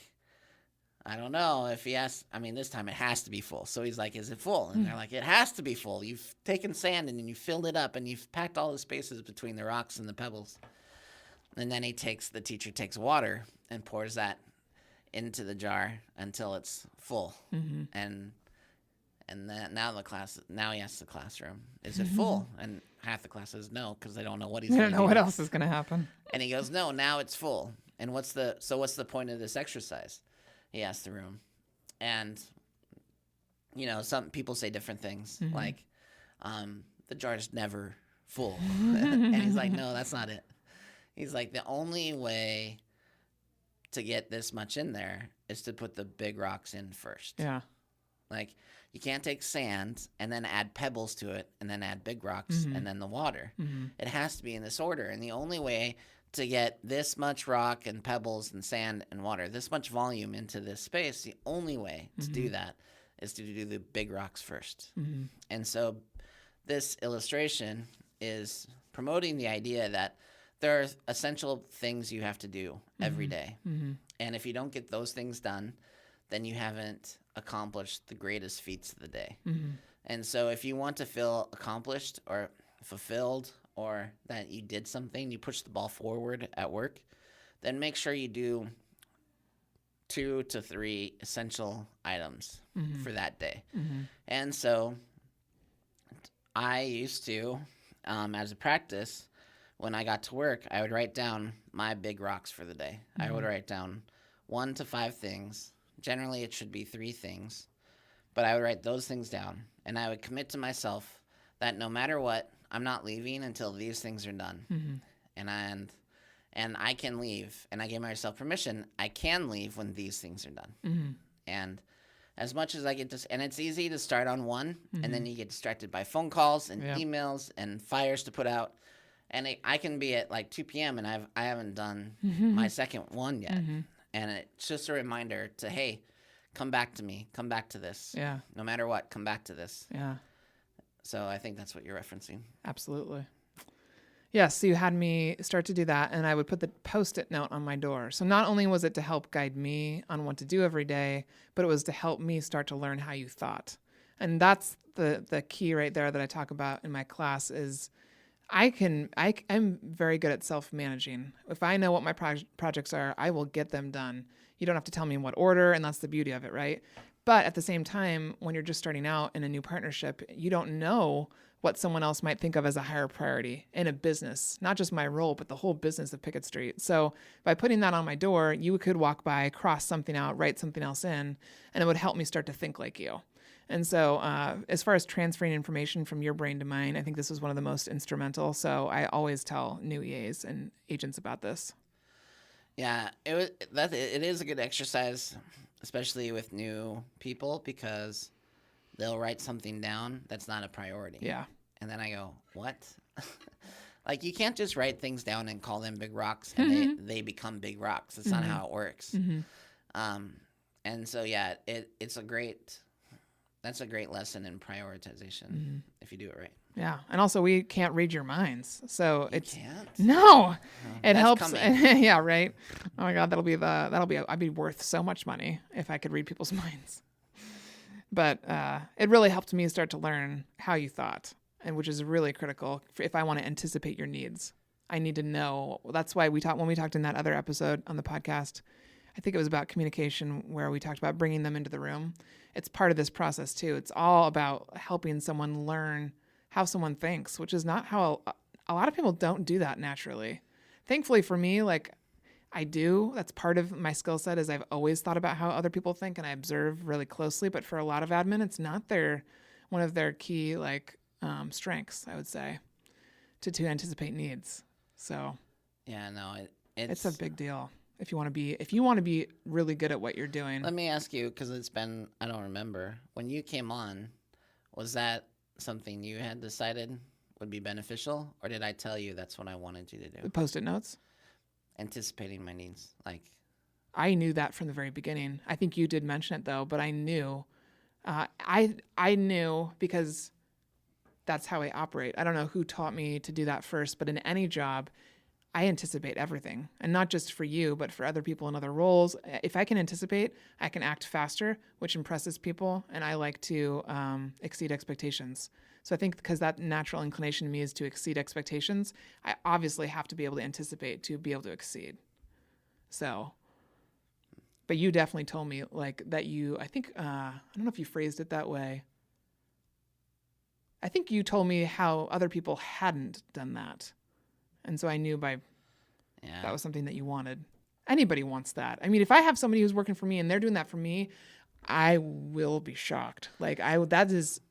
S2: I don't know if he asks. I mean, this time it has to be full. So he's like, is it full? And they're like, it has to be full. You've taken sand and you filled it up and you've packed all the spaces between the rocks and the pebbles. And then the teacher takes water and pours that into the jar until it's full. And then now he asks the classroom, is it full? And half the class says no, because they don't know what he's going to do.
S1: They don't know what else is going to happen.
S2: And he goes, no, now it's full. And what's the point of this exercise? He asked the room. And, some people say different things, like, the jar's never full. And he's like, no, that's not it. He's like, the only way to get this much in there is to put the big rocks in first.
S1: Yeah.
S2: Like, you can't take sand and then add pebbles to it and then add big rocks and then the water. It has to be in this order. And the only way to get this much rock and pebbles and sand and water, this much volume into this space, the only way to do that is to do the big rocks first. And so this illustration is promoting the idea that there are essential things you have to do every day. And if you don't get those things done, then you haven't accomplished the greatest feats of the day. And so if you want to feel accomplished or fulfilled or that you did something, you push the ball forward at work, then make sure you do 2 to 3 essential items for that day. And so I used to, as a practice, when I got to work, I would write down my big rocks for the day. I would write down 1 to 5 things. Generally, it should be 3 things. But I would write those things down. And I would commit to myself that no matter what, I'm not leaving until these things are done. And I can leave. And I gave myself permission. I can leave when these things are done. And as much as I get to... And it's easy to start on one. And then you get distracted by phone calls and emails and fires to put out. And I can be at like 2 p.m. and I haven't done my second one yet. And it's just a reminder to, hey, come back to me. Come back to this.
S1: Yeah.
S2: No matter what, come back to this.
S1: Yeah.
S2: So I think that's what you're referencing.
S1: Absolutely. Yes, so you had me start to do that, and I would put the Post-it note on my door. So not only was it to help guide me on what to do every day, but it was to help me start to learn how you thought. And that's the key right there that I talk about in my class is I'm very good at self-managing. If I know what my projects are, I will get them done. You don't have to tell me in what order, and that's the beauty of it, right? But at the same time, when you're just starting out in a new partnership, you don't know what someone else might think of as a higher priority in a business, not just my role, but the whole business of Pickett Street. So by putting that on my door, you could walk by, cross something out, write something else in, and it would help me start to think like you. And so as far as transferring information from your brain to mine, I think this was one of the most instrumental. So I always tell new EAs and agents about this.
S2: Yeah, it is a good exercise, especially with new people, because they'll write something down that's not a priority.
S1: Yeah.
S2: And then I go, what? Like, you can't just write things down and call them big rocks and they become big rocks. That's not how it works. And so, yeah, that's a great lesson in prioritization if you do it right.
S1: Yeah. And also we can't read your minds. So
S2: You can't?
S1: no, it
S2: That's
S1: helps.
S2: coming.
S1: Yeah. Right. Oh my God. I'd be worth so much money if I could read people's minds. But it really helped me start to learn how you thought, and which is really critical if I want to anticipate your needs. I need to know. That's why when we talked in that other episode on the podcast, I think it was about communication, where we talked about bringing them into the room. It's part of this process too. It's all about helping someone learn how someone thinks, which is not how a lot of people don't do that naturally. Thankfully for me, like I do. That's part of my skill set is I've always thought about how other people think and I observe really closely. But for a lot of admin, it's not one of their key strengths, I would say, to anticipate needs. So
S2: yeah, no,
S1: it's a big deal if you want to be really good at what you're doing.
S2: Let me ask you, because I don't remember, when you came on, was that something you had decided would be beneficial, or did I tell you that's what I wanted you to do?
S1: The Post-it notes?
S2: Anticipating my needs.
S1: I knew that from the very beginning. I think you did mention it though, but I knew, I knew because that's how I operate. I don't know who taught me to do that first, but in any job, I anticipate everything, and not just for you, but for other people in other roles. If I can anticipate, I can act faster, which impresses people, and I like to exceed expectations. So I think because that natural inclination to me is to exceed expectations, I obviously have to be able to anticipate to be able to exceed. So, but you definitely told me that I think, I don't know if you phrased it that way. I think you told me how other people hadn't done that. And so I knew that was something that you wanted. Anybody wants that. I mean, if I have somebody who's working for me and they're doing that for me, I will be shocked. That is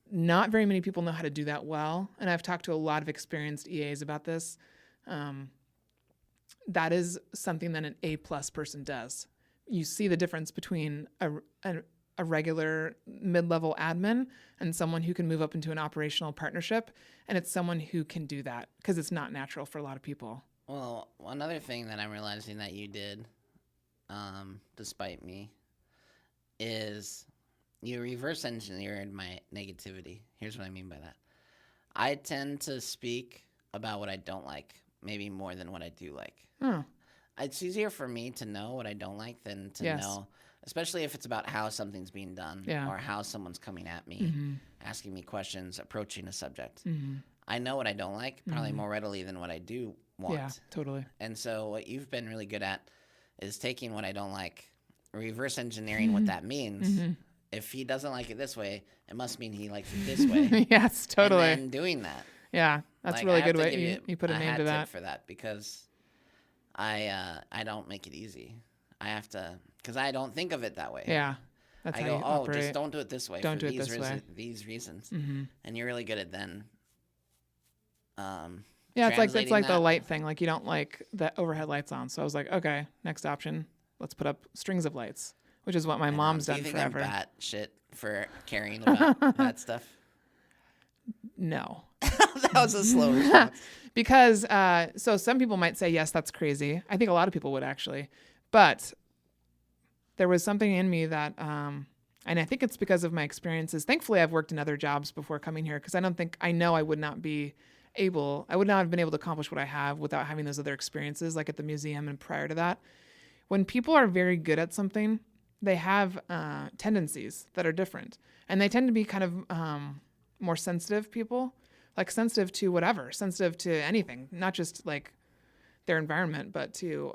S1: not very many people know how to do that well. And I've talked to a lot of experienced EAs about this. That is something that an A+ person does. You see the difference between a regular mid-level admin and someone who can move up into an operational partnership. And it's someone who can do that because it's not natural for a lot of people.
S2: Well, another thing that I'm realizing that you did, despite me, is you reverse engineered my negativity. Here's what I mean by that. I tend to speak about what I don't like, maybe more than what I do like.
S1: Oh.
S2: It's easier for me to know what I don't like than to know, especially if it's about how something's being done or how someone's coming at me, asking me questions, approaching a subject. I know what I don't like probably more readily than what I do want.
S1: Yeah, totally.
S2: And so what you've been really good at is taking what I don't like, reverse engineering what that means. If he doesn't like it this way, it must mean he likes it this way.
S1: Yes, totally.
S2: And then doing that.
S1: Yeah, that's really good way you put a name to that.
S2: For that, because I don't make it easy. I have to, because I don't think of it that way.
S1: Yeah, that's
S2: I
S1: how
S2: go,
S1: you operate.
S2: Just don't do it this way.
S1: Don't do it this way.
S2: These reasons. And you're really good at then.
S1: Yeah, it's like the light thing. Like you don't like the overhead lights on, so I was like, okay, next option, let's put up strings of lights, which is what my mom's done forever.
S2: I'm bat shit for caring about that stuff?
S1: No.
S2: That was a slow response.
S1: Because so some people might say, yes, that's crazy. I think a lot of people would actually, but there was something in me that And I think it's because of my experiences. Thankfully, I've worked in other jobs before coming here because I know I would not have been able to accomplish what I have without having those other experiences, like at the museum and prior to that. When people are very good at something, they have tendencies that are different. And they tend to be kind of more sensitive people, like sensitive to whatever, sensitive to anything, not just like their environment, but to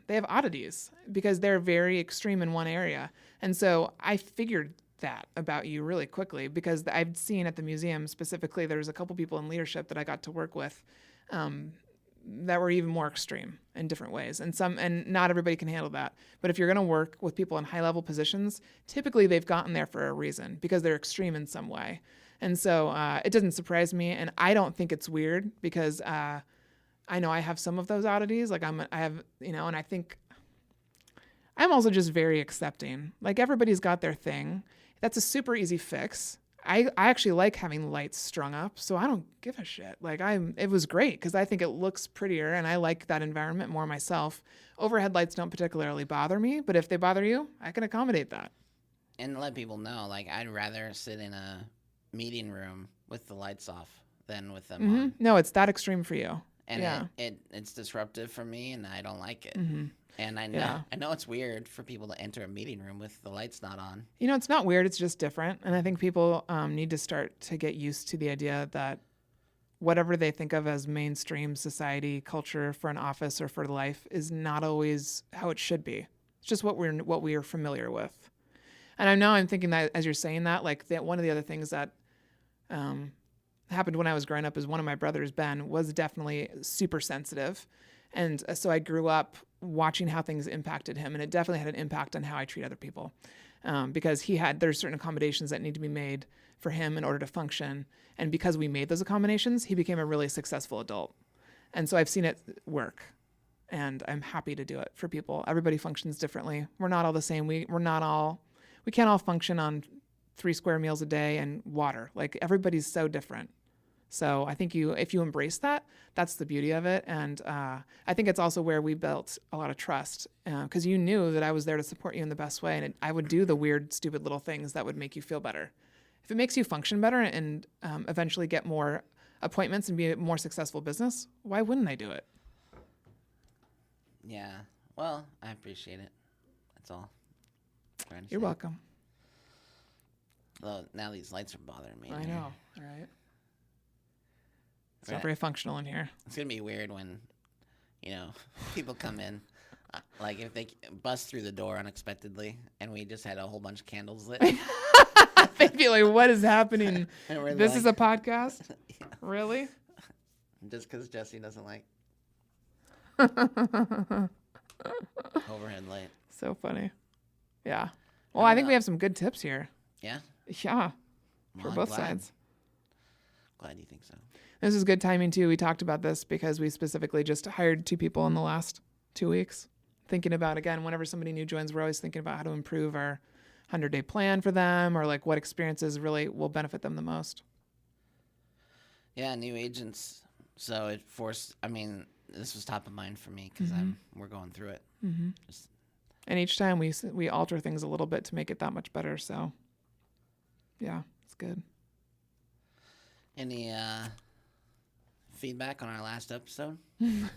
S1: they have oddities because they're very extreme in one area. And so I figured that about you really quickly because I've seen at the museum specifically, there's a couple people in leadership that I got to work with that were even more extreme in different ways. And not everybody can handle that. But if you're going to work with people in high level positions, typically they've gotten there for a reason because they're extreme in some way. And so it doesn't surprise me. And I don't think it's weird because I know I have some of those oddities. Like and I think I'm also just very accepting. Like everybody's got their thing. That's a super easy fix. I actually like having lights strung up, so I don't give a shit. Like it was great because I think it looks prettier and I like that environment more myself. Overhead lights don't particularly bother me, but if they bother you, I can accommodate that.
S2: And let people know, like I'd rather sit in a meeting room with the lights off than with them on.
S1: No, it's that extreme for you.
S2: And
S1: yeah.
S2: it's disruptive for me, and I don't like it.
S1: Mm-hmm.
S2: And I know it's weird for people to enter a meeting room with the lights not on.
S1: It's not weird. It's just different. And I think people need to start to get used to the idea that whatever they think of as mainstream society culture for an office or for life is not always how it should be. It's just what we're familiar with. And I know I'm thinking that as you're saying that, like that one of the other things that happened when I was growing up is one of my brothers, Ben, was definitely super sensitive. And so I grew up watching how things impacted him. And it definitely had an impact on how I treat other people because there's certain accommodations that need to be made for him in order to function. And because we made those accommodations, he became a really successful adult. And so I've seen it work. And I'm happy to do it for people. Everybody functions differently. We're not all the same. We can't all function on 3 square meals a day and water. Like everybody's so different. So I think if you embrace that, that's the beauty of it. And I think it's also where we built a lot of trust because you knew that I was there to support you in the best way. And I would do the weird, stupid little things that would make you feel better. If it makes you function better and eventually get more appointments and be a more successful business, why wouldn't I do it?
S2: Yeah. Well, I appreciate it. That's all.
S1: You're welcome.
S2: Well, now these lights are bothering me.
S1: I know. All right. It's not very functional in here.
S2: It's going to be weird when, people come in. Like if they bust through the door unexpectedly and we just had a whole bunch of candles lit.
S1: They'd be like, what is happening? This is a podcast? Yeah. Really?
S2: Just because Jesse doesn't like overhead light.
S1: So funny. Yeah. Well, I think we have some good tips here.
S2: Yeah?
S1: Yeah. For both sides.
S2: Glad you think so.
S1: This is good timing, too. We talked about this because we specifically just hired 2 people in the last 2 weeks. Thinking about, again, whenever somebody new joins, we're always thinking about how to improve our 100-day plan for them or like what experiences really will benefit them the most.
S2: Yeah, new agents. So this was top of mind for me because we're going through it.
S1: Mm-hmm. And each time we alter things a little bit to make it that much better. So, yeah, it's good.
S2: Any feedback on our last episode?
S1: Not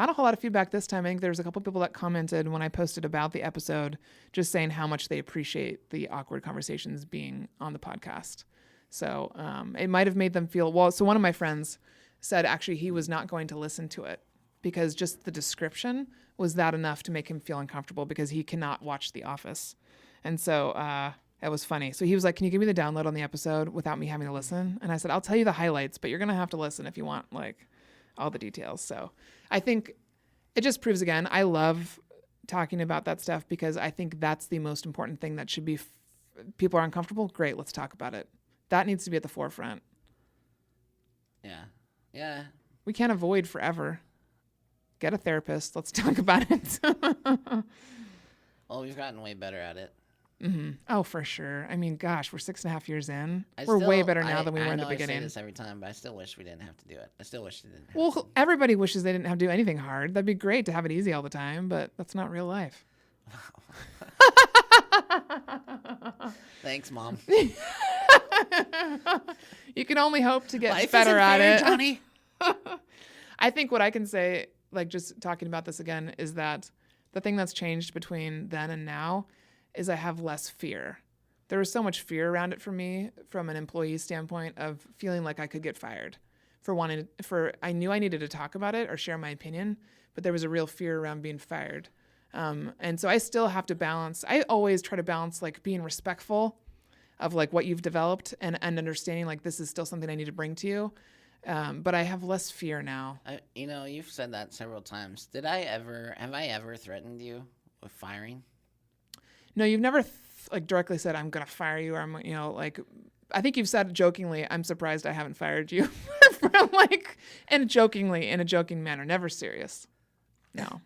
S1: a whole lot of feedback this time. I think there's a couple people that commented when I posted about the episode, just saying how much they appreciate the awkward conversations being on the podcast. So it might have made them feel, well, so one of my friends said actually he was not going to listen to it because just the description was that enough to make him feel uncomfortable because he cannot watch The Office. And so it was funny. So he was like, can you give me the download on the episode without me having to listen? And I said, I'll tell you the highlights, but you're going to have to listen if you want like all the details. So I think it just proves again, I love talking about that stuff because I think that's the most important thing that should be, people are uncomfortable. Great. Let's talk about it. That needs to be at the forefront.
S2: Yeah. Yeah.
S1: We can't avoid forever. Get a therapist. Let's talk about it.
S2: Well, we've gotten way better at it.
S1: Mm-hmm. Oh, for sure. I mean, gosh, we're 6.5 years in. We're way better now than we were in the beginning.
S2: I say this every time, but I still wish we didn't have to do it. I still wish we didn't have to.
S1: Well, everybody wishes they didn't have to do anything hard. That'd be great to have it easy all the time, but that's not real life.
S2: Thanks, Mom.
S1: You can only hope to get
S2: Life
S1: better
S2: isn't
S1: at
S2: fair,
S1: it.
S2: Johnny.
S1: I think what I can say, like just talking about this again, is that the thing that's changed between then and now is I have less fear. There was so much fear around it for me from an employee standpoint of feeling like I could get fired I knew I needed to talk about it or share my opinion, but there was a real fear around being fired. And so I still have to balance. I always try to balance like being respectful of like what you've developed and understanding like this is still something I need to bring to you. But I have less fear now.
S2: You've said that several times. Have I ever threatened you with firing?
S1: No, you've never like directly said, I'm going to fire you. Or I'm, like, I think you've said jokingly, I'm surprised I haven't fired you from like, and jokingly in a joking manner, never serious. No.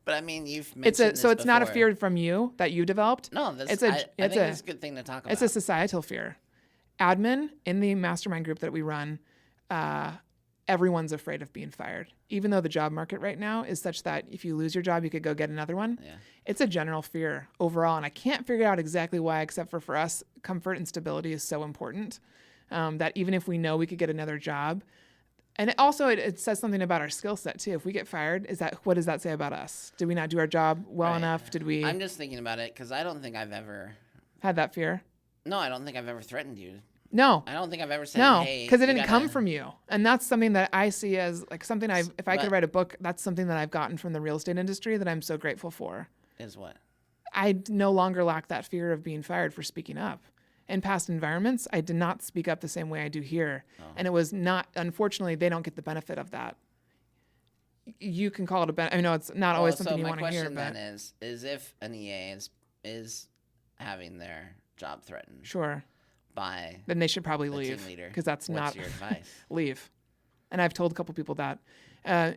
S2: But I mean, you've mentioned
S1: so it's not a
S2: before.
S1: fear from you that you developed.
S2: No, I think it's a good thing to talk about.
S1: It's a societal fear. Admin in the mastermind group that we run, everyone's afraid of being fired. Even though the job market right now is such that if you lose your job, you could go get another one.
S2: Yeah.
S1: It's a general fear overall. And I can't figure out exactly why, except for us, comfort and stability is so important that even if we know we could get another job, and it says something about our skill set too. If we get fired, what does that say about us? Did we not do our job well enough? Did we?
S2: I'm just thinking about it because I don't think I've ever
S1: had that fear.
S2: No, I don't think I've ever threatened you.
S1: No.
S2: I don't think I've ever said,
S1: no,
S2: hey,
S1: because it didn't come from you. And that's something that I see as like something if I could write a book, that's something that I've gotten from the real estate industry that I'm so grateful for.
S2: Is what?
S1: I no longer lack that fear of being fired for speaking up. In past environments, I did not speak up the same way I do here. Oh. And it was not, unfortunately, they don't get the benefit of that. You can call it a benefit. I know it's not always something you want to hear.
S2: So my question then is if an EA is having their job threatened.
S1: Sure.
S2: By
S1: then they should probably leave because that's
S2: What's your advice?
S1: Leave. And I've told a couple people that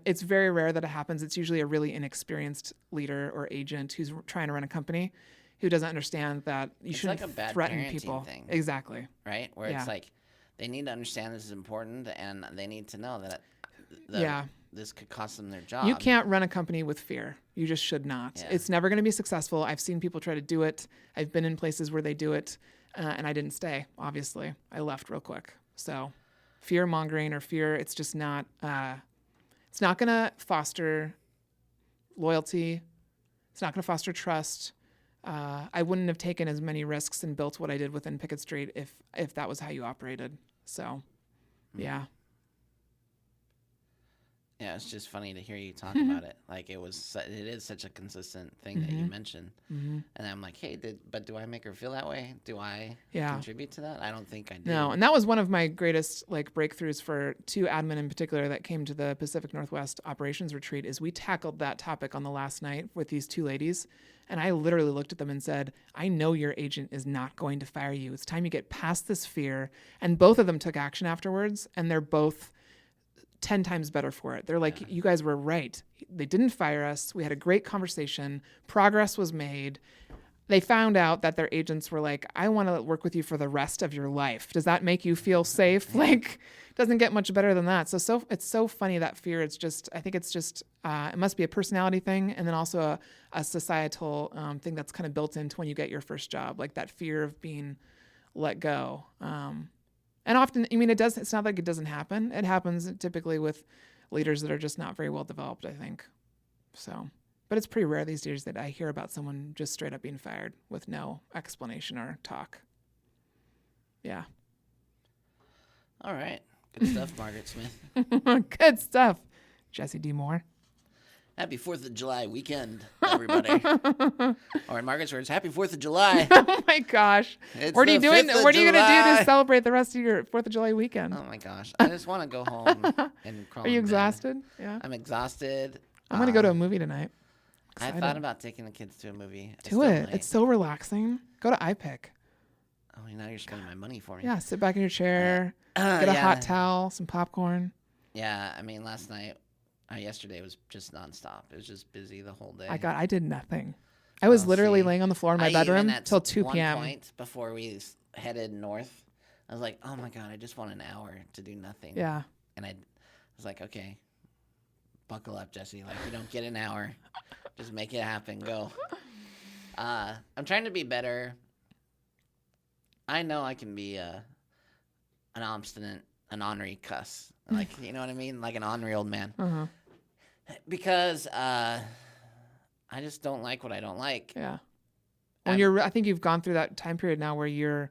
S1: it's very rare that it happens. It's usually a really inexperienced leader or agent who's trying to run a company who doesn't understand that you shouldn't
S2: like a bad
S1: threaten people.
S2: Thing,
S1: exactly.
S2: Right? Where it's like they need to understand this is important and they need to know that this could cost them their job.
S1: You can't run a company with fear. You just should not. Yeah. It's never going to be successful. I've seen people try to do it. I've been in places where they do it. And I didn't stay, obviously. I left real quick. So fear mongering or fear, it's just not, it's not going to foster loyalty. It's not going to foster trust. I wouldn't have taken as many risks and built what I did within Pickett Street if that was how you operated. So, yeah.
S2: Yeah, it's just funny to hear you talk about it. Like it is such a consistent thing that you mentioned. Mm-hmm. And I'm like, hey, but do I make her feel that way? Do I contribute to that? I don't think I do.
S1: No, and that was one of my greatest like breakthroughs for two admin in particular that came to the Pacific Northwest operations retreat is we tackled that topic on the last night with these two ladies. And I literally looked at them and said, I know your agent is not going to fire you. It's time you get past this fear. And both of them took action afterwards, and they're both 10 times better for it. They're like, you guys were right. They didn't fire us. We had a great conversation. Progress was made. They found out that their agents were like, I want to work with you for the rest of your life. Does that make you feel safe? Like, doesn't get much better than that. So it's so funny, that fear. It's just, I think it's just, it must be a personality thing. And then also a societal thing that's kind of built into when you get your first job, like that fear of being let go. And often, I mean, it's not like it doesn't happen. It happens typically with leaders that are just not very well developed, I think. So, but it's pretty rare these days that I hear about someone just straight up being fired with no explanation or talk. Yeah.
S2: All right. Good stuff, Margaret Smith.
S1: Good stuff, Jesse D. Moore.
S2: Happy 4th of July weekend, everybody. Or in Margaret's words, happy 4th of July.
S1: Oh, my gosh. What are you doing? What are you going to do to celebrate the rest of your 4th of July weekend?
S2: Oh, my gosh. I just want to go home and crawl.
S1: Are you exhausted? Yeah.
S2: I'm exhausted.
S1: I'm going to go to a movie tonight.
S2: I thought about taking the kids to a movie.
S1: Do it. It's so relaxing. Go to iPick.
S2: Oh, now you're spending my money for me.
S1: Yeah, sit back in your chair, get a hot towel, some popcorn.
S2: Yeah, I mean, yesterday was just nonstop. It was just busy the whole day.
S1: I did nothing. I was literally laying on the floor in my bedroom till 2 p.m.
S2: One point before we headed north, I was like, oh my God, I just want an hour to do nothing.
S1: Yeah.
S2: And I was like, okay, buckle up, Jesse. Like, you don't get an hour. Just make it happen. Go. I'm trying to be better. I know I can be an obstinate, an ornery cuss. Like, you know what I mean? Like an ornery old man.
S1: Uh-huh.
S2: Because I just don't like what I don't like.
S1: Yeah. When I think you've gone through that time period now where you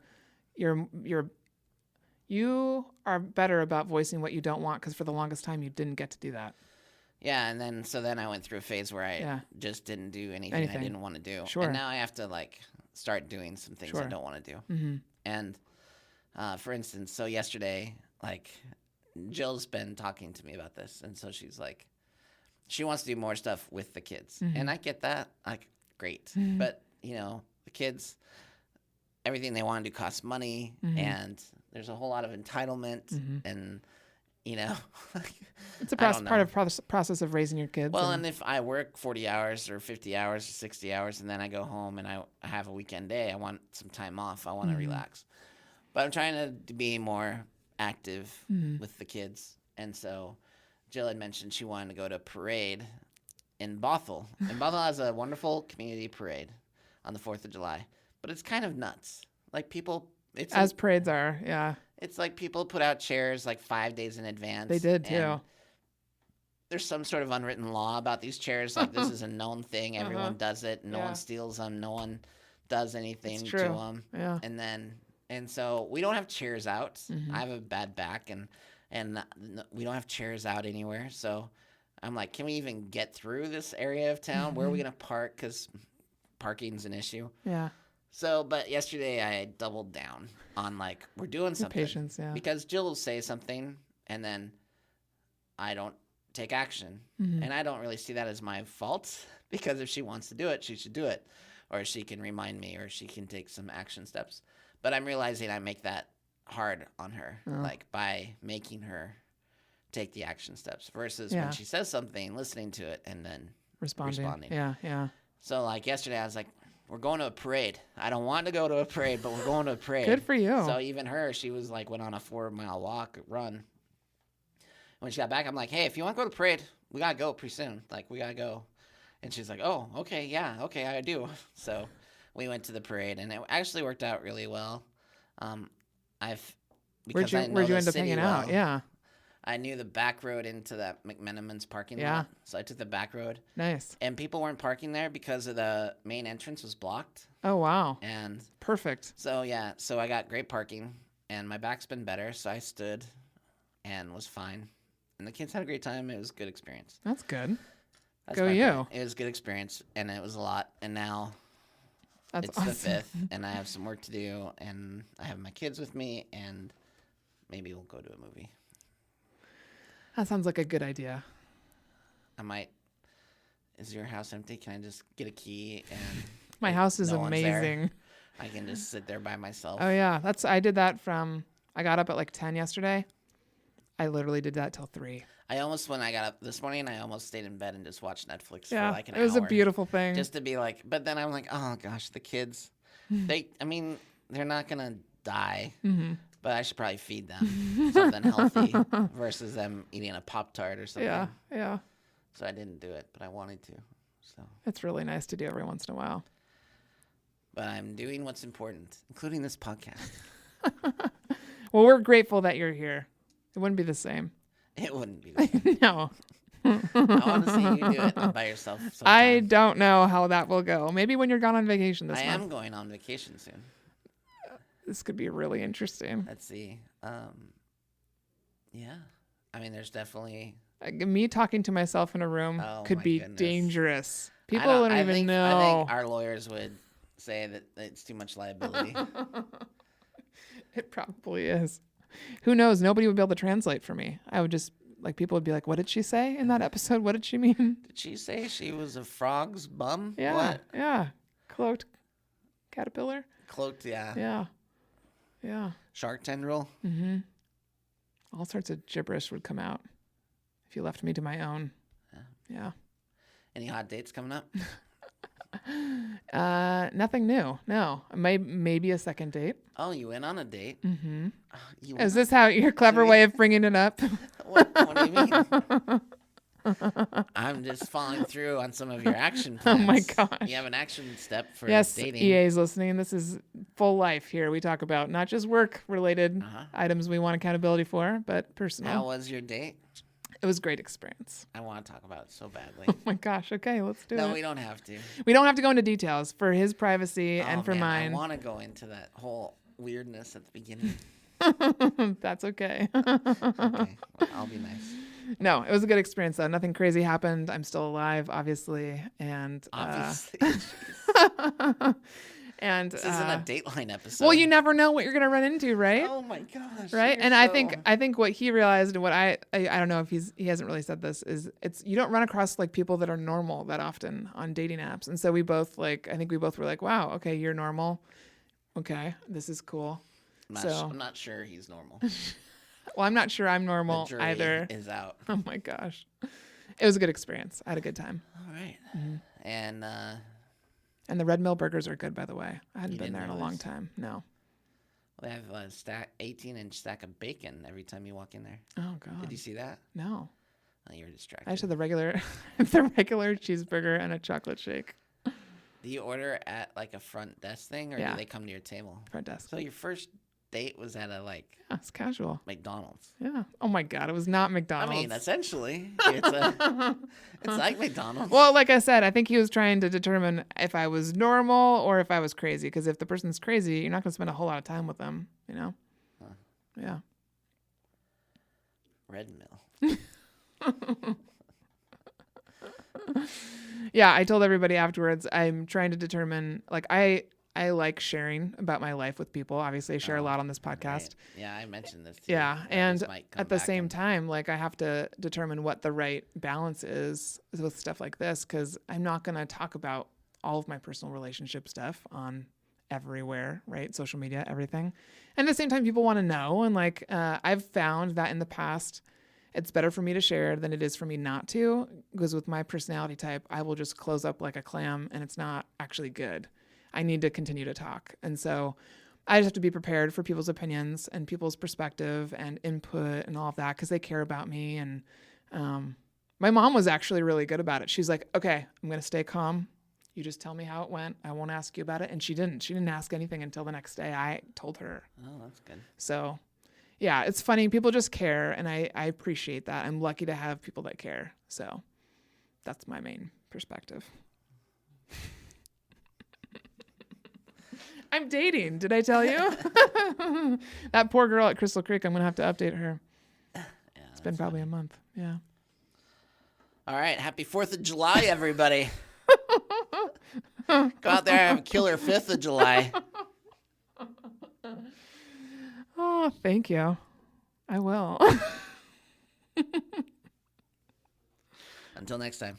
S1: are better about voicing what you don't want, because for the longest time you didn't get to do that.
S2: Yeah, and then I went through a phase where I just didn't do anything I didn't want to do.
S1: Sure.
S2: And now I have to like start doing some things I don't want to do.
S1: Mm-hmm.
S2: And for instance, so yesterday, like Jill's been talking to me about this, and so she's like, she wants to do more stuff with the kids, and I get that, like, great, but you know, the kids, everything they want to do costs money, and there's a whole lot of entitlement, and you know,
S1: it's a part of process of raising your kids.
S2: Well, and if I work 40 hours or 50 hours or 60 hours, and then I go home and I have a weekend day, I want some time off. I want to relax. But I'm trying to be more active with the kids. And so Jill had mentioned she wanted to go to a parade in Bothell. And Bothell has a wonderful community parade on the 4th of July. But it's kind of nuts. Like people...
S1: parades are, yeah.
S2: It's like people put out chairs like 5 days in advance.
S1: They did, too.
S2: There's some sort of unwritten law about these chairs. Like, this is a known thing. Everyone does it. No one steals them. No one does anything to them.
S1: Yeah.
S2: And so we don't have chairs out. I have a bad back, and we don't have chairs out anywhere. So I'm like, can we even get through this area of town? Where are we going to park? Because parking's an issue.
S1: Yeah.
S2: So, but yesterday I doubled down on like, we're doing something.
S1: Patience, yeah.
S2: Because Jill will say something and then I don't take action. And I don't really see that as my fault, because if she wants to do it, she should do it. Or she can remind me, or she can take some action steps. But I'm realizing I make that hard on her, like by making her take the action steps versus when she says something, listening to it and then responding.
S1: Yeah, yeah.
S2: So like yesterday I was like, we're going to a parade. I don't want to go to a parade, but we're going to a parade.
S1: Good for you.
S2: So even her, she was like, went on a 4-mile run. When she got back, I'm like, hey, if you want to go to the parade, we got to go pretty soon. Like, we got to go. And she's like, oh, okay, yeah, okay, I do. So we went to the parade, and it actually worked out really well.
S1: Where'd you end up hanging out? Yeah.
S2: I knew the back road into that McMenamin's parking lot. So I took the back road.
S1: Nice.
S2: And people weren't parking there because of the main entrance was blocked.
S1: Oh, wow.
S2: And
S1: perfect.
S2: So, yeah. So I got great parking, and my back's been better. So I stood and was fine. And the kids had a great time. It was a good experience.
S1: That's good.
S2: That's
S1: Go you.
S2: Point. It was a good experience, and it was a lot. And now it's
S1: awesome.
S2: The 5th, and I have some work to do, and I have my kids with me, and maybe we'll go to a movie.
S1: That sounds like a good idea.
S2: I might. Is your house empty? Can I just get a key? And
S1: my house is amazing.
S2: I can just sit there by myself.
S1: Oh yeah, I did that I got up at like 10 yesterday. I literally did that till 3.
S2: When I got up this morning, I almost stayed in bed and just watched Netflix for like an hour.
S1: It was a beautiful thing.
S2: Just to be like, but then I'm like, oh gosh, the kids, they're not going to die. But I should probably feed them something healthy versus them eating a Pop-Tart or something.
S1: Yeah, yeah.
S2: So I didn't do it, but I wanted to. So
S1: it's really nice to do every once in a while.
S2: But I'm doing what's important, including this podcast.
S1: Well, we're grateful that you're here. It wouldn't be the same.
S2: It wouldn't be the same.
S1: No.
S2: I want to see you do it by yourself sometime.
S1: I don't know how that will go. Maybe when you're gone on vacation this month.
S2: I am going on vacation soon.
S1: This could be really interesting.
S2: Let's see. Yeah. I mean, there's definitely...
S1: me talking to myself in a room could be dangerous. People don't even know.
S2: I think our lawyers would say that it's too much liability.
S1: It probably is. Who knows? Nobody would be able to translate for me. I would just... people would be like, what did she say in that episode? What did she mean?
S2: Did she say she was a frog's bum?
S1: Yeah.
S2: What?
S1: Yeah. Cloaked caterpillar?
S2: Cloaked, yeah.
S1: Yeah. Yeah.
S2: Shark tendril?
S1: Mm-hmm. All sorts of gibberish would come out if you left me to my own. Yeah.
S2: Any hot dates coming up?
S1: Nothing new. No. Maybe a second date.
S2: Oh, you went on a date?
S1: Mm-hmm. Is this how your clever way of bringing it up?
S2: What do you mean? I'm just following through on some of your action
S1: Oh
S2: plans.
S1: my gosh.
S2: You have an action step for
S1: Yes,
S2: dating.
S1: EA's listening. This is full life here. We talk about not just work-related
S2: Uh-huh.
S1: items we want accountability for, but personal.
S2: How was your date?
S1: It was a great experience.
S2: I want to talk about it so badly.
S1: Oh my gosh. Okay, let's do
S2: No,
S1: it.
S2: we don't have to.
S1: We don't have to go into details for his privacy
S2: Oh,
S1: and for
S2: man,
S1: mine.
S2: I want to go into that whole weirdness at the beginning.
S1: That's okay.
S2: Okay, well, I'll be nice.
S1: No, it was a good experience though. Nothing crazy happened. I'm still alive, obviously, and
S2: Obviously.
S1: and
S2: This isn't a Dateline episode.
S1: well, you never know what you're gonna run into, right?
S2: Oh my gosh.
S1: Right.
S2: you're
S1: And
S2: so-
S1: I think what he realized and what I don't know if he hasn't really said this is you don't run across like people that are normal that often on dating apps. And so we both I think we both were like, wow, okay, you're normal. Okay, this is cool.
S2: I'm not sure he's normal.
S1: Well, I'm not sure I'm normal
S2: The jury
S1: either.
S2: is out.
S1: Oh my gosh. It was a good experience. I had a good time.
S2: All right.
S1: Mm-hmm.
S2: And
S1: the Red Mill burgers are good, by the way. I hadn't
S2: You
S1: been
S2: didn't
S1: there in a
S2: know
S1: long
S2: this?
S1: time. No.
S2: they have a 18-inch stack of bacon every time you walk in there.
S1: Oh God.
S2: Did you see that?
S1: No.
S2: Oh, you were distracted.
S1: I just had the regular cheeseburger and a chocolate shake.
S2: Do you order at like a front desk thing, or
S1: Yeah.
S2: do they come to your table?
S1: Front desk.
S2: So your first date was at a
S1: Yeah, it's casual.
S2: McDonald's.
S1: Yeah. Oh my God. It was not McDonald's.
S2: I mean, essentially, it's like McDonald's.
S1: Well, like I said, I think he was trying to determine if I was normal or if I was crazy. Because if the person's crazy, you're not going to spend a whole lot of time with them, you know?
S2: Huh.
S1: Yeah.
S2: Red Mill.
S1: Yeah, I told everybody afterwards, I'm trying to determine, like, I like sharing about my life with people. Obviously, I share a lot on this podcast.
S2: Right. Yeah, I mentioned this.
S1: Yeah,
S2: This
S1: and
S2: might come
S1: at the
S2: back
S1: same
S2: and-
S1: time, like, I have to determine what the right balance is with stuff like this, because I'm not going to talk about all of my personal relationship stuff on everywhere, right? Social media, everything. And at the same time, people want to know. And like, I've found that in the past, it's better for me to share than it is for me not to, because with my personality type, I will just close up like a clam and it's not actually good. I need to continue to talk. And so I just have to be prepared for people's opinions and people's perspective and input and all of that, because they care about me. And my mom was actually really good about it. She's like, okay, I'm going to stay calm. You just tell me how it went. I won't ask you about it. And she didn't ask anything until the next day I told her.
S2: Oh, that's good.
S1: So yeah, it's funny. People just care. And I appreciate that. I'm lucky to have people that care. So that's my main perspective. I'm dating. Did I tell you? That poor girl at Crystal Creek, I'm going to have to update her.
S2: Yeah,
S1: It's been probably a month. Yeah.
S2: All right. Happy 4th of July, everybody. Go out there and have a killer 5th of July.
S1: Oh, thank you. I will.
S2: Until next time.